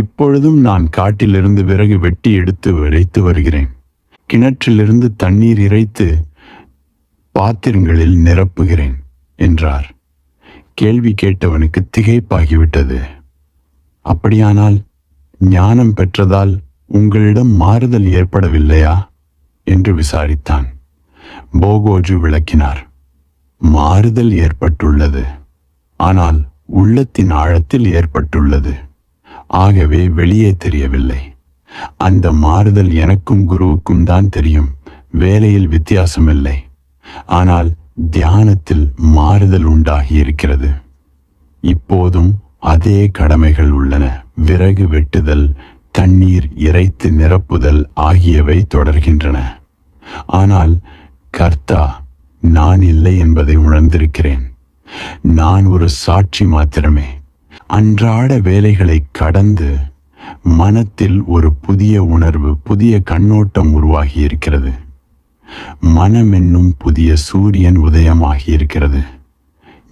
இப்பொழுதும் நான் காட்டிலிருந்து விறகு வெட்டி எடுத்து இறைத்து வருகிறேன். கிணற்றிலிருந்து தண்ணீர் இறைத்து பாத்திரங்களில் நிரப்புகிறேன் என்றார். கேள்வி கேட்டவனுக்கு திகைப்பாகிவிட்டது. அப்படியானால் ஞானம் பெற்றதால் உங்களிடம் மாறுதல் ஏற்படவில்லையா என்று விசாரித்தான். போகோஜு விளக்கினார். மாறுதல் ஏற்பட்டுள்ளது, ஆனால் உள்ளத்தின் ஆழத்தில் ஏற்பட்டுள்ளது. ஆகவே வெளியே தெரியவில்லை. அந்த மாறுதல் எனக்கும் குருவுக்கும் தான் தெரியும். வேலையில் வித்தியாசமில்லை. ஆனால் தியானத்தில் மாறுதல் உண்டாகி இருக்கிறது. இப்போதும் அதே கடமைகள் உள்ளன. விறகு வெட்டுதல், தண்ணீர் இறைத்து நிரப்புதல் ஆகியவை தொடர்கின்றன. ஆனால் கர்த்தா நான் இல்லை என்பதை உணர்ந்திருக்கிறேன். நான் ஒரு சாட்சி மாத்திரமே. அன்றாட வேலைகளை கடந்து மனத்தில் ஒரு புதிய உணர்வு, புதிய கண்ணோட்டம் உருவாகி இருக்கிறது. மனம் என்னும் புதிய சூரியன் உதயமாகி இருக்கிறது.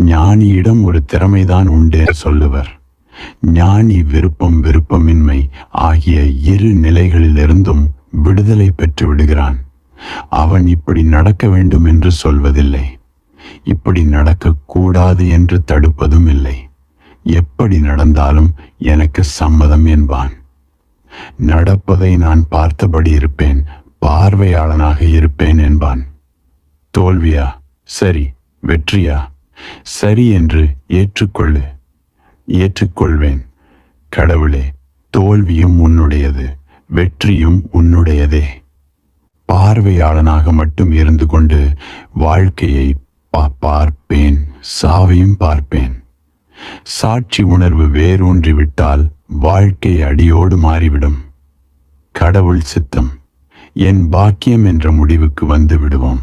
ஞானியிடம் ஒரு திறமைதான் உண்டு சொல்லுவர். ஞானி விருப்பம் விருப்பமின்மை ஆகிய இரு நிலைகளிலிருந்தும் விடுதலை பெற்று விடுகிறான். அவன் இப்படி நடக்க வேண்டும் என்று சொல்வதில்லை, இப்படி நடக்கக்கூடாது என்று தடுப்பதும் இல்லை. எப்படி நடந்தாலும் எனக்கு சம்மதம் என்பான். நடப்பதை நான் பார்த்தபடி இருப்பேன், பார்வையாளனாக இருப்பேன் என்பான். தோல்வியா? சரி. வெற்றியா? சரி என்று ஏற்றுக்கொள்வேன். கடவுளே, தோல்வியும் உன்னுடையது, வெற்றியும் உன்னுடையதே. பார்வையாளனாக மட்டும் இருந்து கொண்டு வாழ்க்கையை பார்ப்பேன், சாவையும் பார்ப்பேன். சாட்சி உணர்வு வேரூன்றிவிட்டால் வாழ்க்கை அடியோடு மாறிவிடும். கடவுள் சித்தம், என் பாக்கியம் என்ற முடிவுக்கு வந்து விடுவோம்.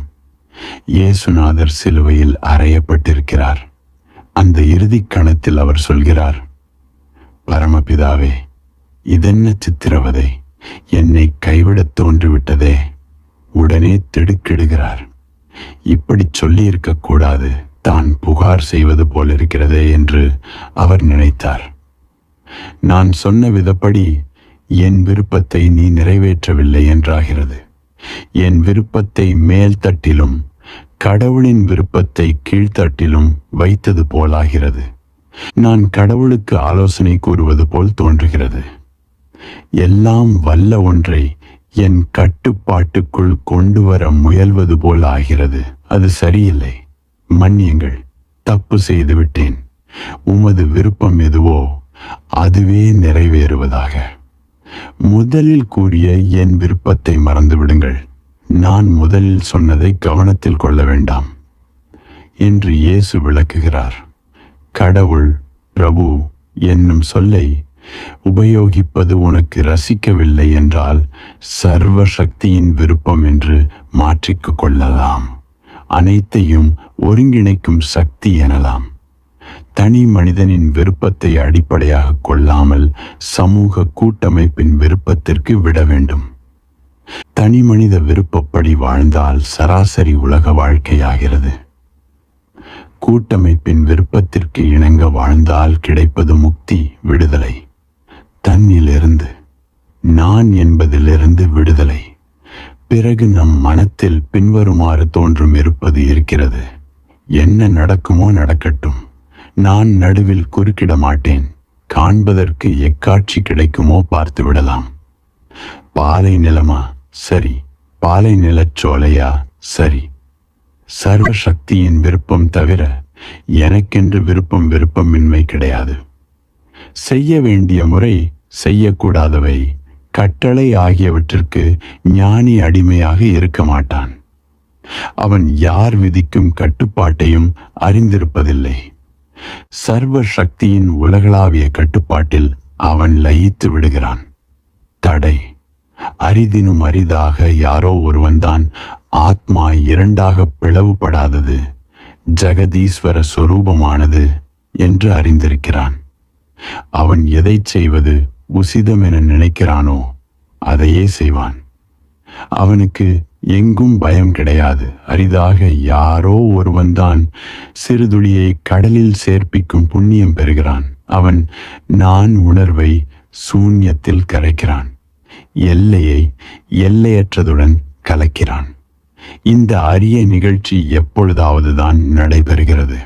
இயேசுநாதர் சிலுவையில் அறையப்பட்டிருக்கிறார். அந்த இறுதி கணத்தில் அவர் சொல்கிறார், பரமபிதாவே, இதென்ன சித்திரவதை, என்னை கைவிடத் தோன்றிவிட்டதே. உடனே திடுக்கிடுகிறார். இப்படி சொல்லியிருக்க கூடாது, தான் புகார் செய்வது போலிருக்கிறதே என்று அவர் நினைத்தார். நான் சொன்ன விதப்படி என் விருப்பத்தை நீ நிறைவேற்றவில்லை என்றாகிறது. என் விருப்பத்தை மேல்தட்டிலும் கடவுளின் விருப்பத்தை கீழ்த்தட்டிலும் வைத்தது போலாகிறது. நான் கடவுளுக்கு ஆலோசனை கூறுவது போல் தோன்றுகிறது. எல்லாம் வல்ல ஒன்றை என் கட்டுப்பாட்டுக்குள் கொண்டு வர முயல்வது போல் ஆகிறது. அது சரியில்லை. மன்னியுங்கள், தப்பு செய்துவிட்டேன். உமது விருப்பம் எதுவோ அதுவே நிறைவேறுவதாக. முதலில் கூறிய என் விருப்பத்தை மறந்துவிடுங்கள். நான் முதலில் சொன்னதை கவனத்தில் கொள்ள வேண்டாம் என்று இயேசு விளக்குகிறார். கடவுள் பிரபு என்னும் சொல்லை உபயோகிப்பது உனக்கு ரசிக்கவில்லை என்றால் சர்வ சக்தியின் விருப்பம் என்று மாற்றிக் கொள்ளலாம். அனைத்தையும் ஒருங்கிணைக்கும் சக்தி எனலாம். தனி மனிதனின் விருப்பத்தை அடிப்படையாக கொள்ளாமல் சமூக கூட்டமைப்பின் விருப்பத்திற்கு விட வேண்டும். தனி மனித விருப்பப்படி வாழ்ந்தால் சராசரி உலக வாழ்க்கையாகிறது. கூட்டமைப்பின் விருப்பத்திற்கு இணங்க வாழ்ந்தால் கிடைப்பது முக்தி, விடுதலை. தன்னிலிருந்து, நான் என்பதிலிருந்து விடுதலை. பிறகு நம் மனத்தில் பின்வருமாறு தோன்றும் இருப்பது இருக்கிறது. என்ன நடக்குமோ நடக்கட்டும், நான் நடுவில் குறுக்கிட மாட்டேன். காண்பதற்கு எக்காட்சி கிடைக்குமோ பார்த்து விடலாம். பாலை நிலமா? சரி. பாலை நிலச்சோலையா? சரி. சர்வ சக்தியின் விருப்பம் தவிர எனக்கென்று விருப்பமின்மை கிடையாது. செய்ய வேண்டிய முறை, செய்யக்கூடாதவை, கட்டளை ஆகியவற்றிற்கு ஞானி அடிமையாக இருக்க மாட்டான். அவன் யார் விதிக்கும் கட்டுப்பாட்டையும் அறிந்திருப்பதில்லை. சர்வ சக்தியின் உலகளாவிய கட்டுப்பாட்டில் அவன் லயித்து விடுகிறான். தடை, அரிதினும் அரிதாக யாரோ ஒருவன்தான் ஆத்மா இரண்டாக பிளவுபடாதது, ஜெகதீஸ்வர சொரூபமானது என்று அறிந்திருக்கிறான். அவன் எதை செய்வது உசிதம் என நினைக்கிறானோ அதையே செய்வான். அவனுக்கு எங்கும் பயம் கிடையாது. அரிதாக யாரோ ஒருவன்தான் சிறுதுளியை கடலில் சேர்ப்பிக்கும் புண்ணியம் பெறுகிறான். அவன் நான் உணர்வை சூன்யத்தில் கரைக்கிறான். எல்லையை எல்லையற்றதுடன் கலக்கிறான். இந்த அரிய நிகழ்ச்சி எப்பொழுதாவது தான் நடைபெறுகிறது.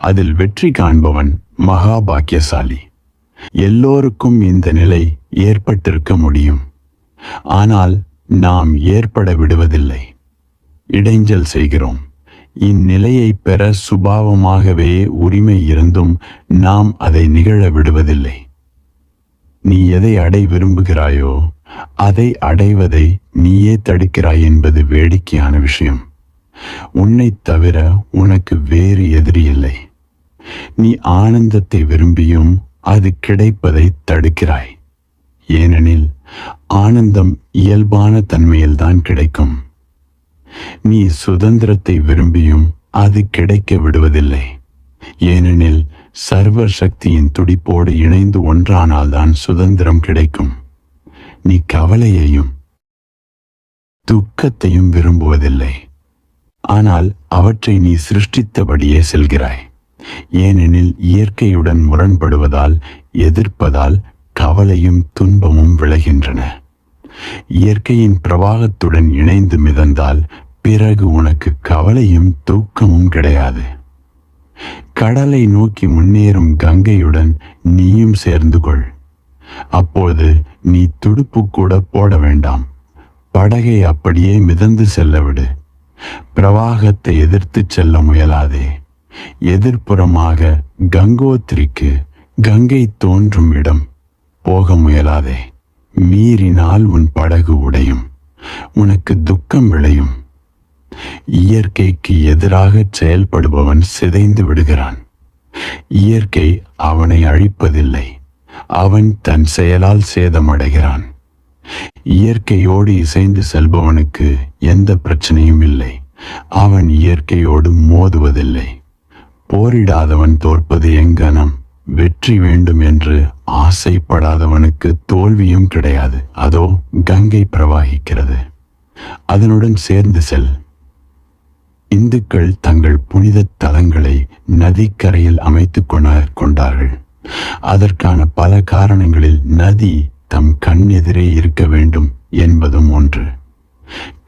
அதில் வெற்றி காண்பவன் மகாபாக்கியசாலி. எல்லோருக்கும் இந்த நிலை ஏற்பட்டிருக்க முடியும். ஆனால் நாம் ஏற்பட விடுவதில்லை. இடைஞ்சல் செய்கிறோம். இந்நிலையை பெற சுபாவமாகவே உரிமை இருந்தும் நாம் அதை நிகழ விடுவதில்லை. நீ எதை அடை விரும்புகிறாயோ அதை அடைவதை நீயே தடுக்கிறாய் என்பது வேடிக்கையான விஷயம். உன்னை தவிர உனக்கு வேறு எதிரி இல்லை. நீ ஆனந்தத்தை விரும்பியும் அது கிடைப்பதை தடுக்கிறாய். ஏனெனில் ஆனந்தம் இயல்பான தன்மையில்தான் கிடைக்கும். நீ சுதந்திரத்தை விரும்பியும் அது கிடைக்க விடுவதில்லை. ஏனெனில் சர்வ சக்தியின் துடிப்போடு இணைந்து ஒன்றானால்தான் சுதந்திரம் கிடைக்கும். நீ கவலையையும் துக்கத்தையும் விரும்புவதில்லை. ஆனால் அவற்றை நீ சிருஷ்டித்தபடியே செல்கிறாய். ஏனெனில் இயற்கையுடன் முரண்படுவதால், எதிர்ப்பதால் கவலையும் துன்பமும் விளைகின்றன. இயற்கையின் பிரவாகத்துடன் இணைந்து மிதந்தால் பிறகு உனக்கு கவலையும் தூக்கமும் கிடையாது. கடலை நோக்கி முன்னேறும் கங்கையுடன் நீயும் சேர்ந்து கொள். அப்போது நீ துடுப்பு கூட போட வேண்டாம். படகை அப்படியே மிதந்து செல்லவிடு. பிரவாகத்தை எதிர்த்து செல்ல முயலாதே. எதிர்ப்புறமாக கங்கோத்திரிக்கு, கங்கை தோன்றும் இடம், போக முயலாதே. மீறினால் உன் படகு உடையும், உனக்கு துக்கம் விளையும். இயற்கைக்கு எதிராக செயல்படுபவன் சிதைந்து விடுகிறான். இயற்கை அவனை அழிப்பதில்லை, அவன் தன் செயலால் சேதமடைகிறான். இயற்கையோடு இசைந்து செல்பவனுக்கு எந்த பிரச்சனையும் இல்லை, அவன் இயற்கையோடு மோதுவதில்லை. போரிடாதவன் தோற்பது எங்கனம், வெற்றி வேண்டும் என்று ஆசைப்படாதவனுக்கு தோல்வியும் கிடையாது. அதோ கங்கை பிரவாகிக்கிறது, அதனுடன் சேர்ந்து செல். இந்துக்கள் தங்கள் புனித தலங்களை நதிக்கரையில் அமைத்துக் கொண்டார்கள். அதற்கான பல காரணங்களில் நதி தம் கண்ணெதிரே இருக்க வேண்டும் என்பதும் ஒன்று.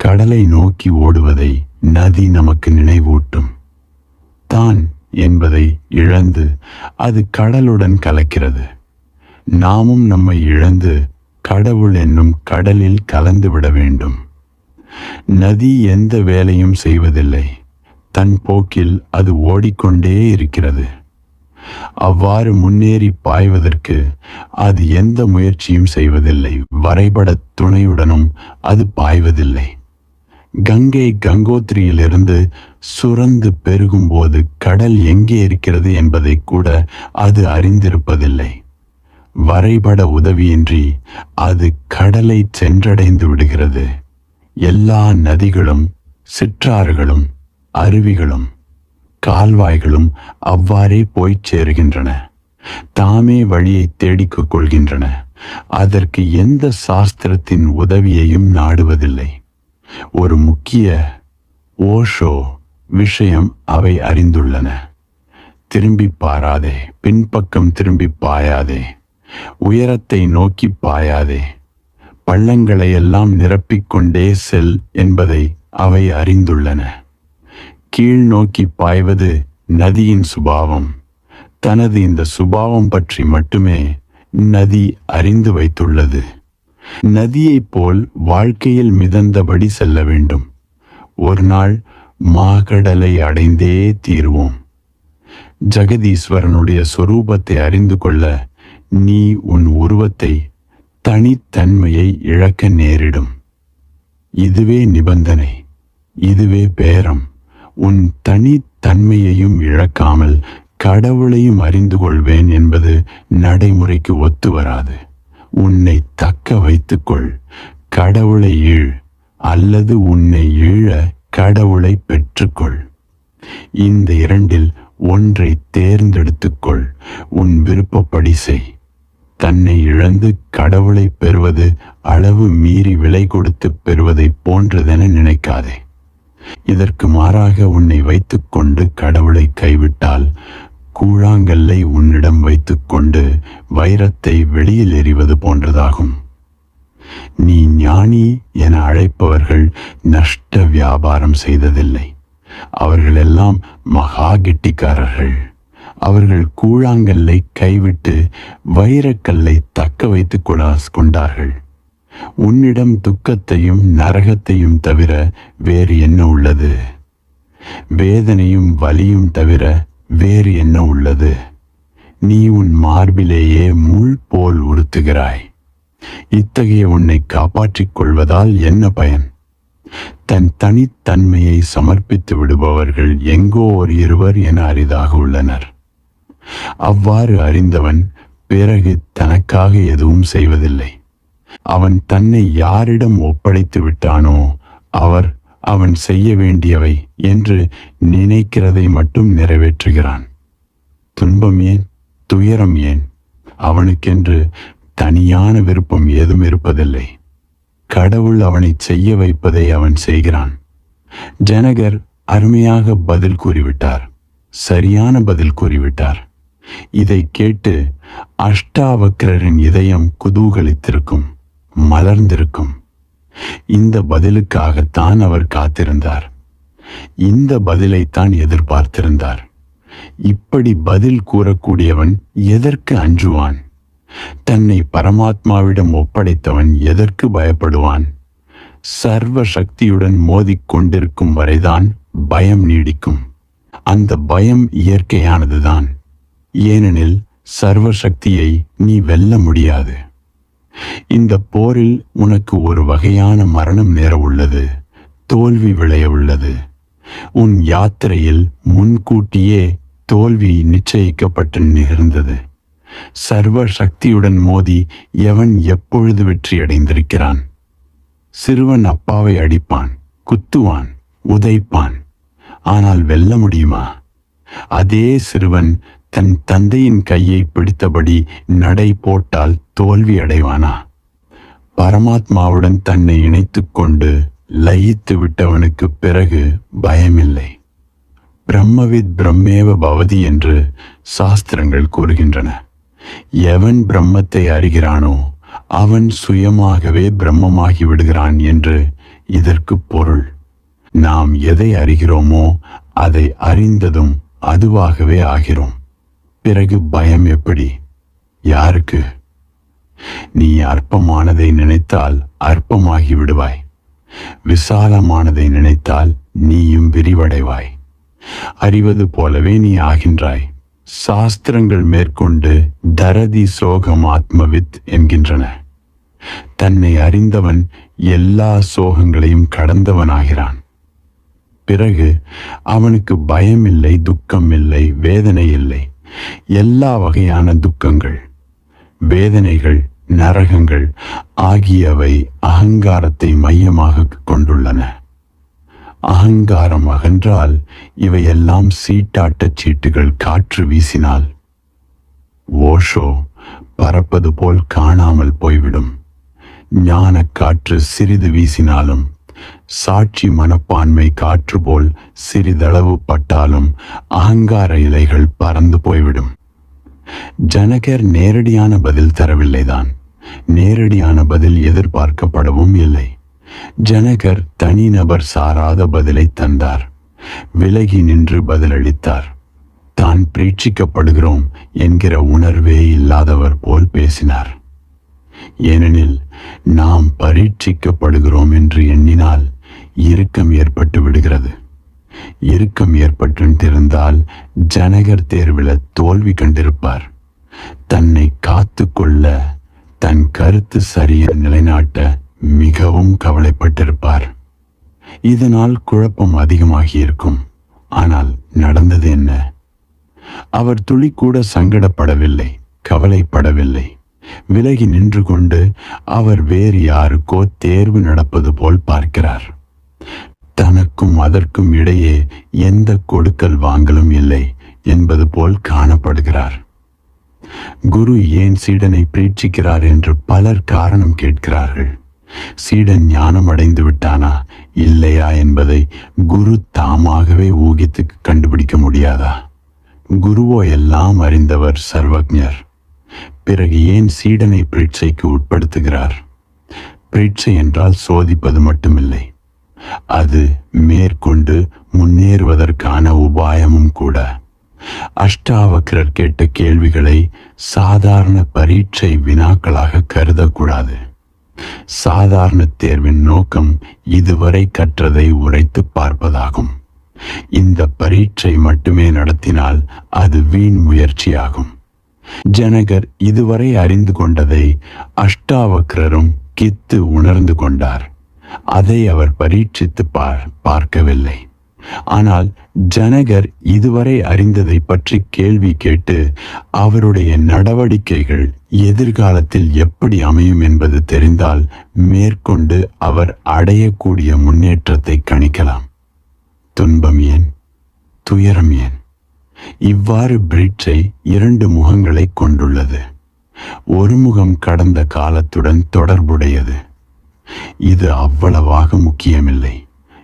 கடலை நோக்கி ஓடுவதை நதி நமக்கு நினைவூட்டும். தான் என்பதை இழந்து அது கடலுடன் கலக்கிறது. நாமும் நம்மை இழந்து கடவுள் என்னும் கடலில் கலந்து விட வேண்டும். நதி எந்த வேலையும் செய்வதில்லை, தன் போக்கில் அது ஓடிக்கொண்டே இருக்கிறது. அவ்வாறு முன்னேறி பாய்வதற்கு அது எந்த முயற்சியும் செய்வதில்லை, வரைபட துணையுடனும் அது பாய்வதில்லை. கங்கை கங்கோத்திரியிலிருந்து சுரந்து பெருகும்போது கடல் எங்கே இருக்கிறது என்பதை கூட அது அறிந்திருப்பதில்லை. வரைபட உதவியின்றி அது கடலை சென்றடைந்து விடுகிறது. எல்லா நதிகளும், சிற்றாறுகளும், அருவிகளும், கால்வாய்களும் அவ்வாறே போய்ச் சேருகின்றன. தாமே வழியை தேடிக் கொள்கின்றன. அதற்கு எந்த சாஸ்திரத்தின் உதவியையும் நாடுவதில்லை. ஒரு முக்கிய ஓஷோ விஷயம் அவை அறிந்துள்ளன. திரும்பி பாராதே, பின்பக்கம் திரும்பி பாயாதே, உயரத்தை நோக்கி பாயாதே, பள்ளங்களை எல்லாம் நிரப்பிக்கொண்டே செல் என்பதை அவை அறிந்துள்ளன. கீழ் நோக்கி பாய்வது நதியின் சுபாவம். தனது இந்த சுபாவம் பற்றி மட்டுமே நதி அறிந்து வைத்துள்ளது. நதியைப் போல் வாழ்க்கையில் மிதந்தபடி செல்ல வேண்டும். ஒரு நாள் மாகடலை அடைந்தே தீருவோம். ஜெகதீஸ்வரனுடைய சொரூபத்தை அறிந்து கொள்ள நீ உன் உருவத்தை, தனித்தன்மையை இழக்க நேரிடும். இதுவே நிபந்தனை, இதுவே பேரம். உன் தனித்தன்மையையும் இழக்காமல் கடவுளையும் அறிந்து கொள்வேன் என்பது நடைமுறைக்கு ஒத்து வராது. உன்னை தக்க வைத்துக்கொள், கடவுளை ஈழ், அல்லது உன்னை ஈழ கடவுளை பெற்றுக்கொள். இந்த இரண்டில் ஒன்றை தேர்ந்தெடுத்துக்கொள். உன் விருப்பப்படி செய். தன்னை இழந்து கடவுளை பெறுவது அளவு மீறி விலை கொடுத்து பெறுவதை போன்றதென நினைக்காதே. இதற்கு மாறாக உன்னை வைத்துக்கொண்டு கடவுளை கைவிட்டால் கூழாங்கல்லை உன்னிடம் வைத்துக்கொண்டு வைரத்தை வெளியில் எறிவது போன்றதாகும். நீ ஞானி என அழைப்பவர்கள் நஷ்ட வியாபாரம் செய்ததில்லை. அவர்களெல்லாம் மகா கெட்டிக்காரர்கள். அவர்கள் கூழாங்கல்லை கைவிட்டு வைரக்கல்லை தக்க வைத்துக் கொண்டார்கள். உன்னிடம் துக்கத்தையும் நரகத்தையும் தவிர வேறு என்ன உள்ளது? வேதனையும் வலியும் தவிர வேறு என்ன உள்ளது? நீ உன் மார்பிலேயே முள் போல் உறுத்துகிறாய். இத்தகைய உன்னை காப்பாற்றிக் கொள்வதால் என்ன பயன்? தன் தனித்தன்மையை சமர்ப்பித்து விடுபவர்கள் எங்கோ ஒரு இருவர் என அரிதாக உள்ளனர். அவ்வாறு அறிந்தவன் பிறகு தனக்காக எதுவும் செய்வதில்லை. அவன் தன்னை யாரிடம் ஒப்படைத்து விட்டானோ அவர் அவன் செய்ய வேண்டியவை என்று நினைக்கிறதை மட்டும் நிறைவேற்றுகிறான். துன்பம் ஏன், துயரம் ஏன்? அவனுக்கென்று தனியான விருப்பம் ஏதும் இருப்பதில்லை. கடவுள் அவனை செய்ய வைப்பதை அவன் செய்கிறான். ஜனகர் அருமையாக பதில் கூறிவிட்டார், சரியான பதில் கூறிவிட்டார். இதை கேட்டு அஷ்டாவக்ரரின் இதயம் குதூகலித்திருக்கும், மலர்ந்திருக்கும். இந்த பதிலுக்காகத்தான் அவர் காத்திருந்தார். இந்த பதிலைத்தான் எதிர்பார்த்திருந்தார். இப்படி பதில் கூறக்கூடியவன் எதற்கு அஞ்சுவான்? தன்னை பரமாத்மாவிடம் ஒப்படைத்தவன் எதற்கு பயப்படுவான்? சர்வ சக்தியுடன் மோதிக்கொண்டிருக்கும் வரைதான் பயம் நீடிக்கும். அந்த பயம் இயற்கையானதுதான், ஏனெனில் சர்வ சக்தியை நீ வெல்ல முடியாது. இந்த போரில் உனக்கு ஒரு வகையான மரணம் நேர உள்ளது, தோல்வி விளைய உள்ளது. உன் யாத்திரையில் முன்கூட்டியே தோல்வி நிச்சயிக்கப்பட்டு நிகழ்ந்தது. சர்வ சக்தியுடன் மோதி எவன் எப்பொழுது வெற்றியடைந்திருக்கிறான்? சிறுவன் அப்பாவை அடிப்பான், குத்துவான், உதைப்பான். ஆனால் வெல்ல முடியுமா? அதே சிறுவன் தன் தந்தையின் கையை பிடித்தபடி நடை போட்டால் தோல்வி அடைவானா? பரமாத்மாவுடன் தன்னை இணைத்துக் கொண்டு லயித்து விட்டவனுக்கு பிறகு பயமில்லை. பிரம்மவித் பிரம்மேவ பவதி என்று சாஸ்திரங்கள் கூறுகின்றன. எவன் பிரம்மத்தை அறிகிறானோ அவன் சுயமாகவே பிரம்மமாகி விடுகிறான் என்று இதற்கு பொருள். நாம் எதை அறிகிறோமோ அதை அறிந்ததும் அதுவாகவே ஆகிறோம். பிறகு பயம் எப்படி? யாருக்கு? நீ அற்பமானதை நினைத்தால் அற்பமாகி விடுவாய். விசாலமானதை நினைத்தால் நீயும் விரிவடைவாய். அறிவது போலவே நீ ஆகின்றாய். சாஸ்திரங்கள் மேற்கொண்டு தரதி சோகம் ஆத்மவித் என்கின்றன. தன்னை அறிந்தவன் எல்லா சோகங்களையும் கடந்தவனாகிறான். பிறகு அவனுக்கு பயமில்லை, துக்கம் இல்லை, வேதனை இல்லை. எல்லா வகையான துக்கங்கள், வேதனைகள், நரகங்கள் ஆகியவை அகங்காரத்தை மையமாக கொண்டுள்ளன. அகங்காரம் அகன்றால் இவையெல்லாம் சீட்டாட்டச் சீட்டுகள். காற்று வீசினால் ஓஷோ பறப்பது போல் காணாமல் போய்விடும். ஞான காற்று சிறிது வீசினாலும், சாட்சி மனப்பான்மை காற்று போல் சிறிதளவு பட்டாலும் அகங்கார இலைகள் பறந்து போய்விடும். ஜனகர் நேரடியான பதில் தரவில்லைதான். நேரடியான பதில் எதிர்பார்க்கப்படவும் இல்லை. ஜனகர் தனிநபர் சாராத பதிலை தந்தார். விலகி நின்று பதிலளித்தார். தான் பிரீட்சிக்கப்படுகிறோம் என்கிற உணர்வே இல்லாதவர் போல் பேசினார். ஏனெனில் நாம் பரீட்சிக்கப்படுகிறோம் என்று எண்ணினால் இறுக்கம் ஏற்பட்டு விடுகிறது. இறுக்கம் ஏற்பட்டிருந்தால் ஜனகர் தேர்வில் தோல்வி கண்டிருப்பார். தன்னை காத்து கொள்ள, தன் கருத்து சரியை நிலைநாட்ட மிகவும் கவலைப்பட்டிருப்பார். இதனால் குழப்பம் அதிகமாகியிருக்கும். ஆனால் நடந்தது என்ன? அவர் துளி கூட சங்கடப்படவில்லை, கவலைப்படவில்லை. விலகி நின்று கொண்டு அவர் வேறு யாருக்கோ தேர்வு நடப்பது போல் பார்க்கிறார். தனக்கும் அதற்கும் இடையே எந்த கொடுக்கல் வாங்கலும் இல்லை என்பது போல் காணப்படுகிறார். குரு ஏன் சீடனை பிரீட்சிக்கிறார் என்று பலர் காரணம் கேட்கிறார்கள். சீடன் ஞானம் அடைந்து விட்டானா இல்லையா என்பதை குரு தாமாகவே ஊகித்து கண்டுபிடிக்க முடியாதா? குருவோ எல்லாம் அறிந்தவர், சர்வஜர். பிறகு ஏன் சீடனை பிரீட்சைக்கு உட்படுத்துகிறார்? பிரீட்சை என்றால் சோதிப்பது மட்டுமில்லை, அது மேற்கொண்டு முன்னேறுவதற்கான உபாயமும் கூட. அஷ்டாவக்ரர் கேட்ட கேள்விகளை சாதாரண பரீட்சை வினாக்களாக கருதக்கூடாது. சாதாரண தேர்வின் நோக்கம் இதுவரை கற்றதை உரைத்து பார்ப்பதாகும். இந்த பரீட்சை மட்டுமே நடத்தினால் அது வீண் முயற்சியாகும். ஜனகர் இதுவரை அறிந்து கொண்டதை அஷ்டாவக்ரரும் கித்து உணர்ந்து கொண்டார். அதை அவர் பரீட்சித்து பார்க்கவில்லை. ஆனால் ஜனகர் இதுவரை அறிந்ததை பற்றி கேள்வி கேட்டு அவருடைய நடவடிக்கைகள் எதிர்காலத்தில் எப்படி அமையும் என்பது தெரிந்தால் மேற்கொண்டு அவர் அடையக்கூடிய முன்னேற்றத்தை கணிக்கலாம். துன்பம் ஏன், துயரம் ஏன்? இவ்வாறு பிரீட்சை இரண்டு முகங்களை கொண்டுள்ளது. ஒரு முகம் கடந்த காலத்துடன் தொடர்புடையது. இது அவ்வளவாக முக்கியமில்லை.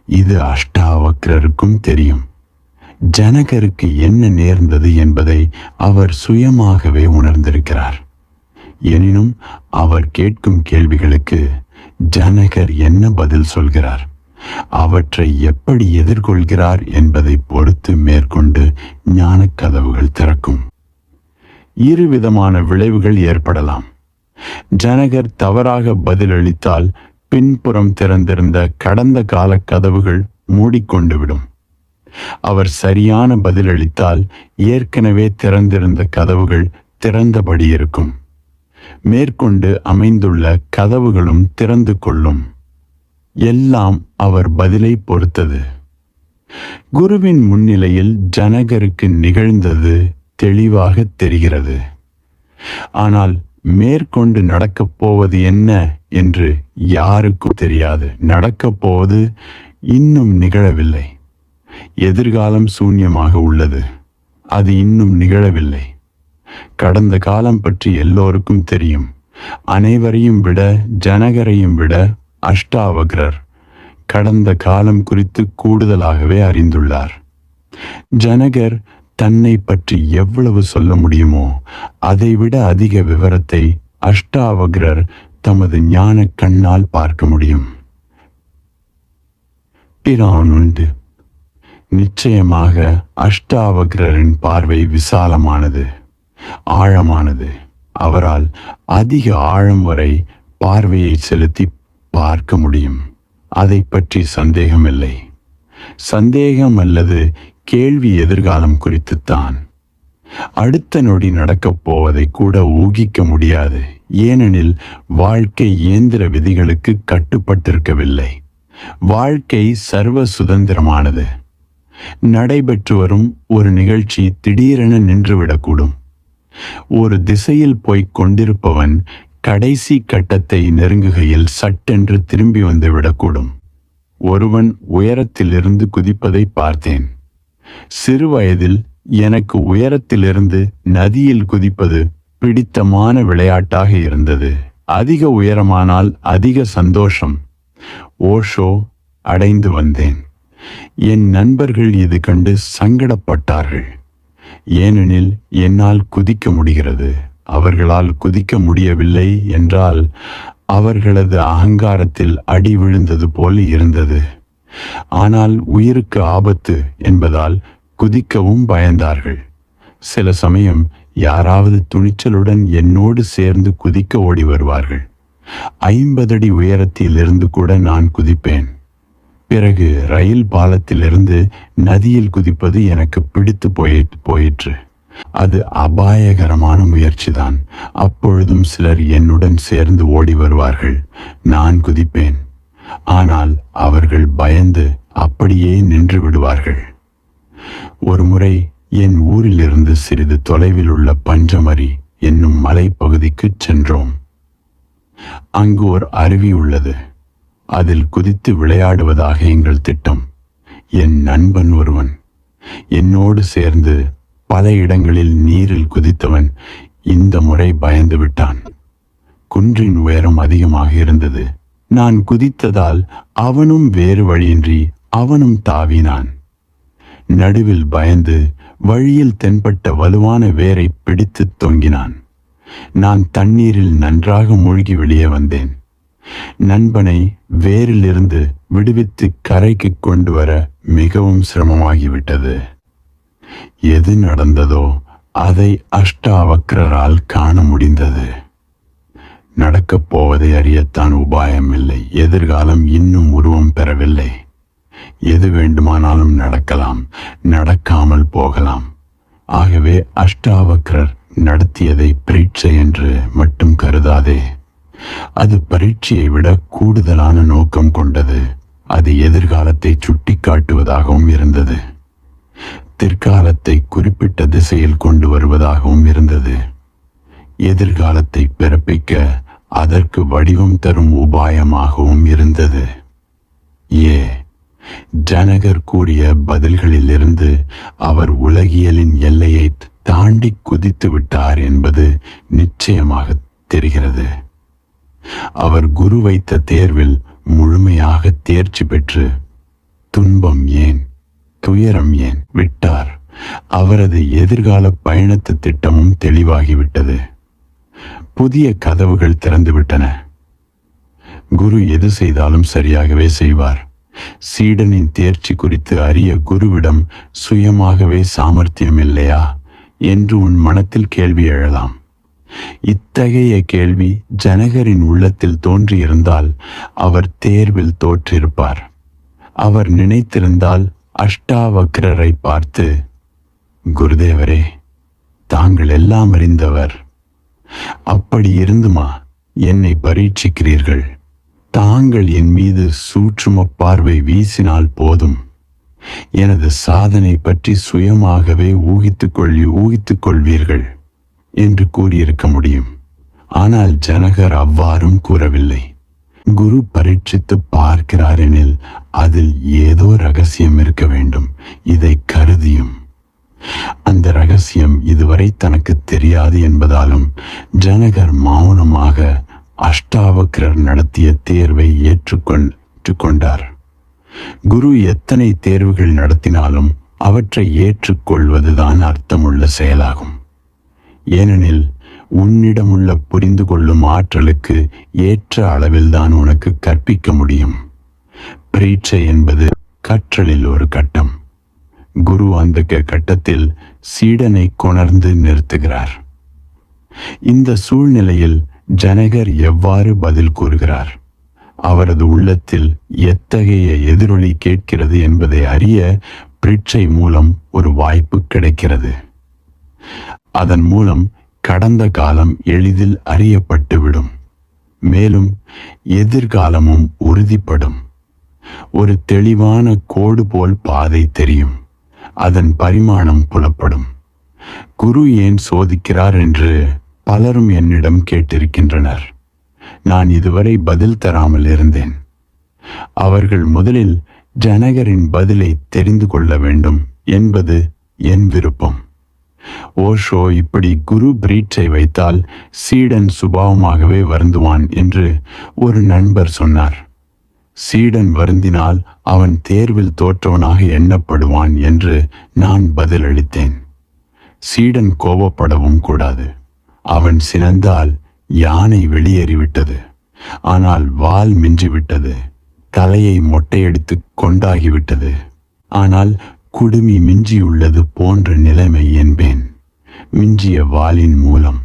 இது அஷ்டாவக்ரருக்கும் தெரியும். ஜனகருக்கு என்ன நேர்ந்தது என்பதை அவர் சுயமாகவே உணர்ந்திருக்கிறார். எனினும் அவர் கேட்கும் கேள்விகளுக்கு ஜனகர் என்ன பதில் சொல்கிறார், அவற்றை எப்படி எதிர்கொள்கிறார் என்பதை பொறுத்து மேற்கொண்டு ஞான கதவுகள் திறக்கும். இருவிதமான விளைவுகள் ஏற்படலாம். ஜனகர் தவறாக பதிலளித்தால் பின்புறம் திறந்திருந்த கடந்த கால கதவுகள் மூடிக்கொண்டு விடும். அவர் சரியான பதிலளித்தால் ஏற்கனவே திறந்திருந்த கதவுகள் திறந்தபடி இருக்கும். மேற்கொண்டு அமைந்துள்ள கதவுகளும் திறந்து கொள்ளும். எல்லாம் அவர் பதிலை பொறுத்தது. குருவின் முன்னிலையில் ஜனகருக்கு நிகழ்ந்தது தெளிவாக தெரிகிறது. ஆனால் மேற்கொண்டு நடக்கப் போவது என்ன என்று யாருக்கும் தெரியாது. நடக்கப் போவது இன்னும் நிகழவில்லை. எதிர்காலம் சூன்யமாக உள்ளது. அது இன்னும் நிகழவில்லை. கடந்த காலம் பற்றி எல்லோருக்கும் தெரியும். அனைவரையும் விட, ஜனகரையும் விட அஷ்டாவக்ரர் கடந்த காலம் குறித்து கூடுதலாகவே அறிந்துள்ளார். ஜனகர் தன்னை பற்றி எவ்வளவு சொல்ல முடியுமோ அதைவிட அதிக விவரத்தை அஷ்டாவக்ரர் தமது ஞான கண்ணால் பார்க்க முடியும். பிரானுண்டு. நிச்சயமாக அஷ்டாவக்ரரின் பார்வை விசாலமானது, ஆழமானது. அவரால் அதிக ஆழம் வரை பார்வையை செலுத்தி பார்க்க முடியும். அதை பற்றி சந்தேகமில்லை. சந்தேகம் அல்லது கேள்வி எதிர்காலம் குறித்துத்தான். அடுத்த நொடி நடக்கப் போவதை கூட ஊகிக்க முடியாது. ஏனெனில் வாழ்க்கை இயந்திர விதிகளுக்கு கட்டுப்பட்டிருக்கவில்லை. வாழ்க்கை சர்வ சுதந்திரமானது. நடைபெற்று வரும் ஒரு நிகழ்ச்சி திடீரென நின்றுவிடக்கூடும். ஒரு திசையில் போய்க் கொண்டிருப்பவன் கடைசி கட்டத்தை நெருங்குகையில் சட்டென்று திரும்பி வந்து விடக்கூடும். ஒருவன் உயரத்திலிருந்து குதிப்பதை பார்த்தேன். சிறு வயதில் எனக்கு உயரத்திலிருந்து நதியில் குதிப்பது பிடித்தமான விளையாட்டாக இருந்தது. அதிக உயரமானால் அதிக சந்தோஷம். ஓஷோ அடைந்து வந்தேன். என் நண்பர்கள் இது கண்டு சங்கடப்பட்டார்கள். ஏனெனில் என்னால் குதிக்க முடிகிறது. அவர்களால் குதிக்க முடியவில்லை என்றால் அவர்களது அகங்காரத்தில் அடி விழுந்தது போல் இருந்தது. ஆனால் உயிருக்கு ஆபத்து என்பதால் குதிக்கவும் பயந்தார்கள். சில சமயம் யாராவது துணிச்சலுடன் என்னோடு சேர்ந்து குதிக்க ஓடி வருவார்கள். 50 அடி உயரத்திலிருந்து கூட நான் குதிப்பேன். பிறகு ரயில் பாலத்திலிருந்து நதியில் குதிப்பது எனக்கு பிடித்து போயிற்று. அது அபாயகரமான முயற்சிதான். அப்பொழுதும் சிலர் என்னுடன் சேர்ந்து ஓடி வருவார்கள். நான் குதிப்பேன். ஆனால் அவர்கள் பயந்து அப்படியே நின்று விடுவார்கள். ஒருமுறை என் ஊரிலிருந்து சிறிது தொலைவில் உள்ள பஞ்சமரி என்னும் மலைப்பகுதிக்கு சென்றோம். அங்கு ஒரு அருவி உள்ளது. அதில் குதித்து விளையாடுவதாக எங்கள் திட்டம். என் நண்பன் ஒருவன் என்னோடு சேர்ந்து பல இடங்களில் நீரில் குதித்தவன் இந்த முறை பயந்து விட்டான். குன்றின் உயரம் அதிகமாக இருந்தது. நான் குதித்ததால் அவனும் வேறு வழியின்றி அவனும் தாவினான். நடுவில் பயந்து வழியில் தென்பட்ட வலுவான வேரை பிடித்து தொங்கினான். நான் தண்ணீரில் நன்றாக மூழ்கி வெளியே வந்தேன். நண்பனை வேரிலிருந்து விடுவித்து கரைக்கு கொண்டு வர மிகவும் சிரமமாகிவிட்டது. எது நடந்ததோ அதை அஷ்டாவக்ரரால் காண முடிந்தது. நடக்கப் போவதை அறியத்தான் உபாயம் இல்லை. எதிர்காலம் இன்னும் உருவம் பெறவில்லை. எது வேண்டுமானாலும் நடக்கலாம், நடக்காமல் போகலாம். ஆகவே அஷ்டாவக்ரர் நடத்தியதை பரீட்சை என்று மட்டும் கருதாதே. அது பரீட்சையை விட கூடுதலான நோக்கம் கொண்டது. அது எதிர்காலத்தை சுட்டி காட்டுவதாகவும் இருந்தது. பிற்காலத்தை குறிப்பிட்ட திசையில் கொண்டு வருவதாகவும் இருந்தது. எதிர்காலத்தை பிறப்பிக்க அதற்கு வடிவம் தரும் உபாயமாகவும் இருந்தது. ஜனகர் கூறிய பதில்களிலிருந்து அவர் உலகியலின் எல்லையை தாண்டி குதித்து விட்டார் என்பது நிச்சயமாக தெரிகிறது. அவர் குரு வைத்த தேர்வில் முழுமையாக தேர்ச்சி பெற்று துன்பம் ஏன், துயரம் ஏன் விட்டார். அவரது எதிர்கால பயணத்து திட்டமும் தெளிவாகிவிட்டது. புதிய கதவுகள் திறந்துவிட்டன. குரு எது செய்தாலும் சரியாகவே செய்வார். சீடனின் தேர்ச்சி குறித்து அறிய குருவிடம் சுயமாகவே சாமர்த்தியம் இல்லையா என்று உன் மனத்தில் கேள்வி எழலாம். இத்தகைய கேள்வி ஜனகரின் உள்ளத்தில் தோன்றியிருந்தால் அவர் தேர்வில் தோற்றிருப்பார். அவர் நினைத்திருந்தால் அஷ்டாவக்ரரை பார்த்து, குருதேவரே, தாங்கள் எல்லாம் அறிந்தவர். அப்படி இருந்துமா என்னை பரீட்சிக்கிறீர்கள்? தாங்கள் என் மீது சூட்சும பார்வை வீசினால் போதும். எனது சாதனை பற்றி சுயமாகவே ஊகித்துக் கொள்வீர்கள் என்று கூறியிருக்க முடியும். ஆனால் ஜனகர் அவ்வாறும் கூறவில்லை. குரு பரீட்சித்து பார்க்கிறார் எனில் அதில் ஏதோ ரகசியம் இருக்க வேண்டும். இதை கருதியும் அந்த ரகசியம் இதுவரை தனக்கு தெரியாது என்பதாலும் ஜனகர் மௌனமாக அஷ்டாவக்ரர் நடத்திய தேர்வை ஏற்றுக்கொண்டார். குரு எத்தனை தேர்வுகள் நடத்தினாலும் அவற்றை ஏற்றுக்கொள்வதுதான் அர்த்தமுள்ள செயலாகும். ஏனெனில் உன்னிடமுள்ள புரிந்து கொள்ளும் ஆற்றலுக்கு ஏற்ற அளவில்தான் உனக்கு கற்பிக்க முடியும். பரீட்சை என்பது கற்றலில் ஒரு கட்டம். குரு அந்த கட்டத்தில் சீடனை கொணர்ந்து நிறுத்துகிறார். இந்த சூழ்நிலையில் ஜனகர் எவ்வாறு பதில் கூறுகிறார்? அவரது உள்ளத்தில் எத்தகைய எதிரொலி கேட்கிறது என்பதை அறிய பரீட்சை மூலம் ஒரு வாய்ப்பு கிடைக்கிறது. அதன் மூலம் கடந்த காலம் எளிதில் அறியப்பட்டுவிடும். மேலும் எதிர்காலமும் உறுதிப்படும். ஒரு தெளிவான கோடு போல் பாதை தெரியும். அதன் பரிமாணம் புலப்படும். குரு ஏன் சோதிக்கிறார் என்று பலரும் என்னிடம் கேட்டிருக்கின்றனர். நான் இதுவரை பதில் தராமல் இருந்தேன். அவர்கள் முதலில் ஜனகரின் பதிலை தெரிந்து கொள்ள வேண்டும் என்பது என் விருப்பம். ஓஷோ இப்படி குரு பரீட்சை வைத்தால் சீடன் சுபாவமாகவே வருந்துவான் என்று ஒரு நண்பர் சொன்னார். சீடன் வருந்தினால் அவன் தேர்வில் தோற்றவனாக எண்ணப்படுவான் என்று நான் பதிலளித்தேன். சீடன் கோபப்படவும் கூடாது. அவன் சினந்தால் யானை வெளியேறிவிட்டது. ஆனால் வால் மிஞ்சிவிட்டது. தலையை மொட்டையடித்து கொண்டாகிவிட்டது. ஆனால் குடுமி மிஞ்சியுள்ளது போன்ற நிலைமை என்பேன். மிஞ்சிய வாளின் மூலம்,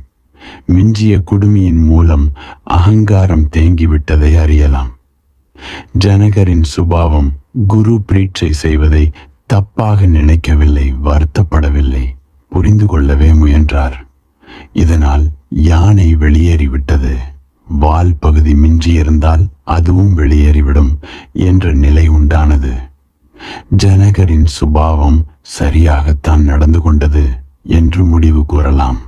மிஞ்சிய குடுமியின் மூலம் அகங்காரம் தேங்கிவிட்டதை அறியலாம். ஜனகரின் சுபாவம் குரு பரீட்சை செய்வதை தப்பாக நினைக்கவில்லை, வருத்தப்படவில்லை, புரிந்து கொள்ளவே முயன்றார். இதனால் யானை வெளியேறிவிட்டது. வால் பகுதி மிஞ்சியிருந்தால் அதுவும் வெளியேறிவிடும் என்ற நிலை உண்டானது. ஜனகரின் சுபாவம் சரியாகத்தான் நடந்து கொண்டது என்று முடிவு கூறலாம்.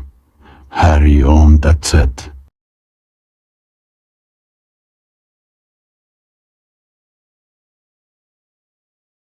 ஹரி ஓம் தத்சத்.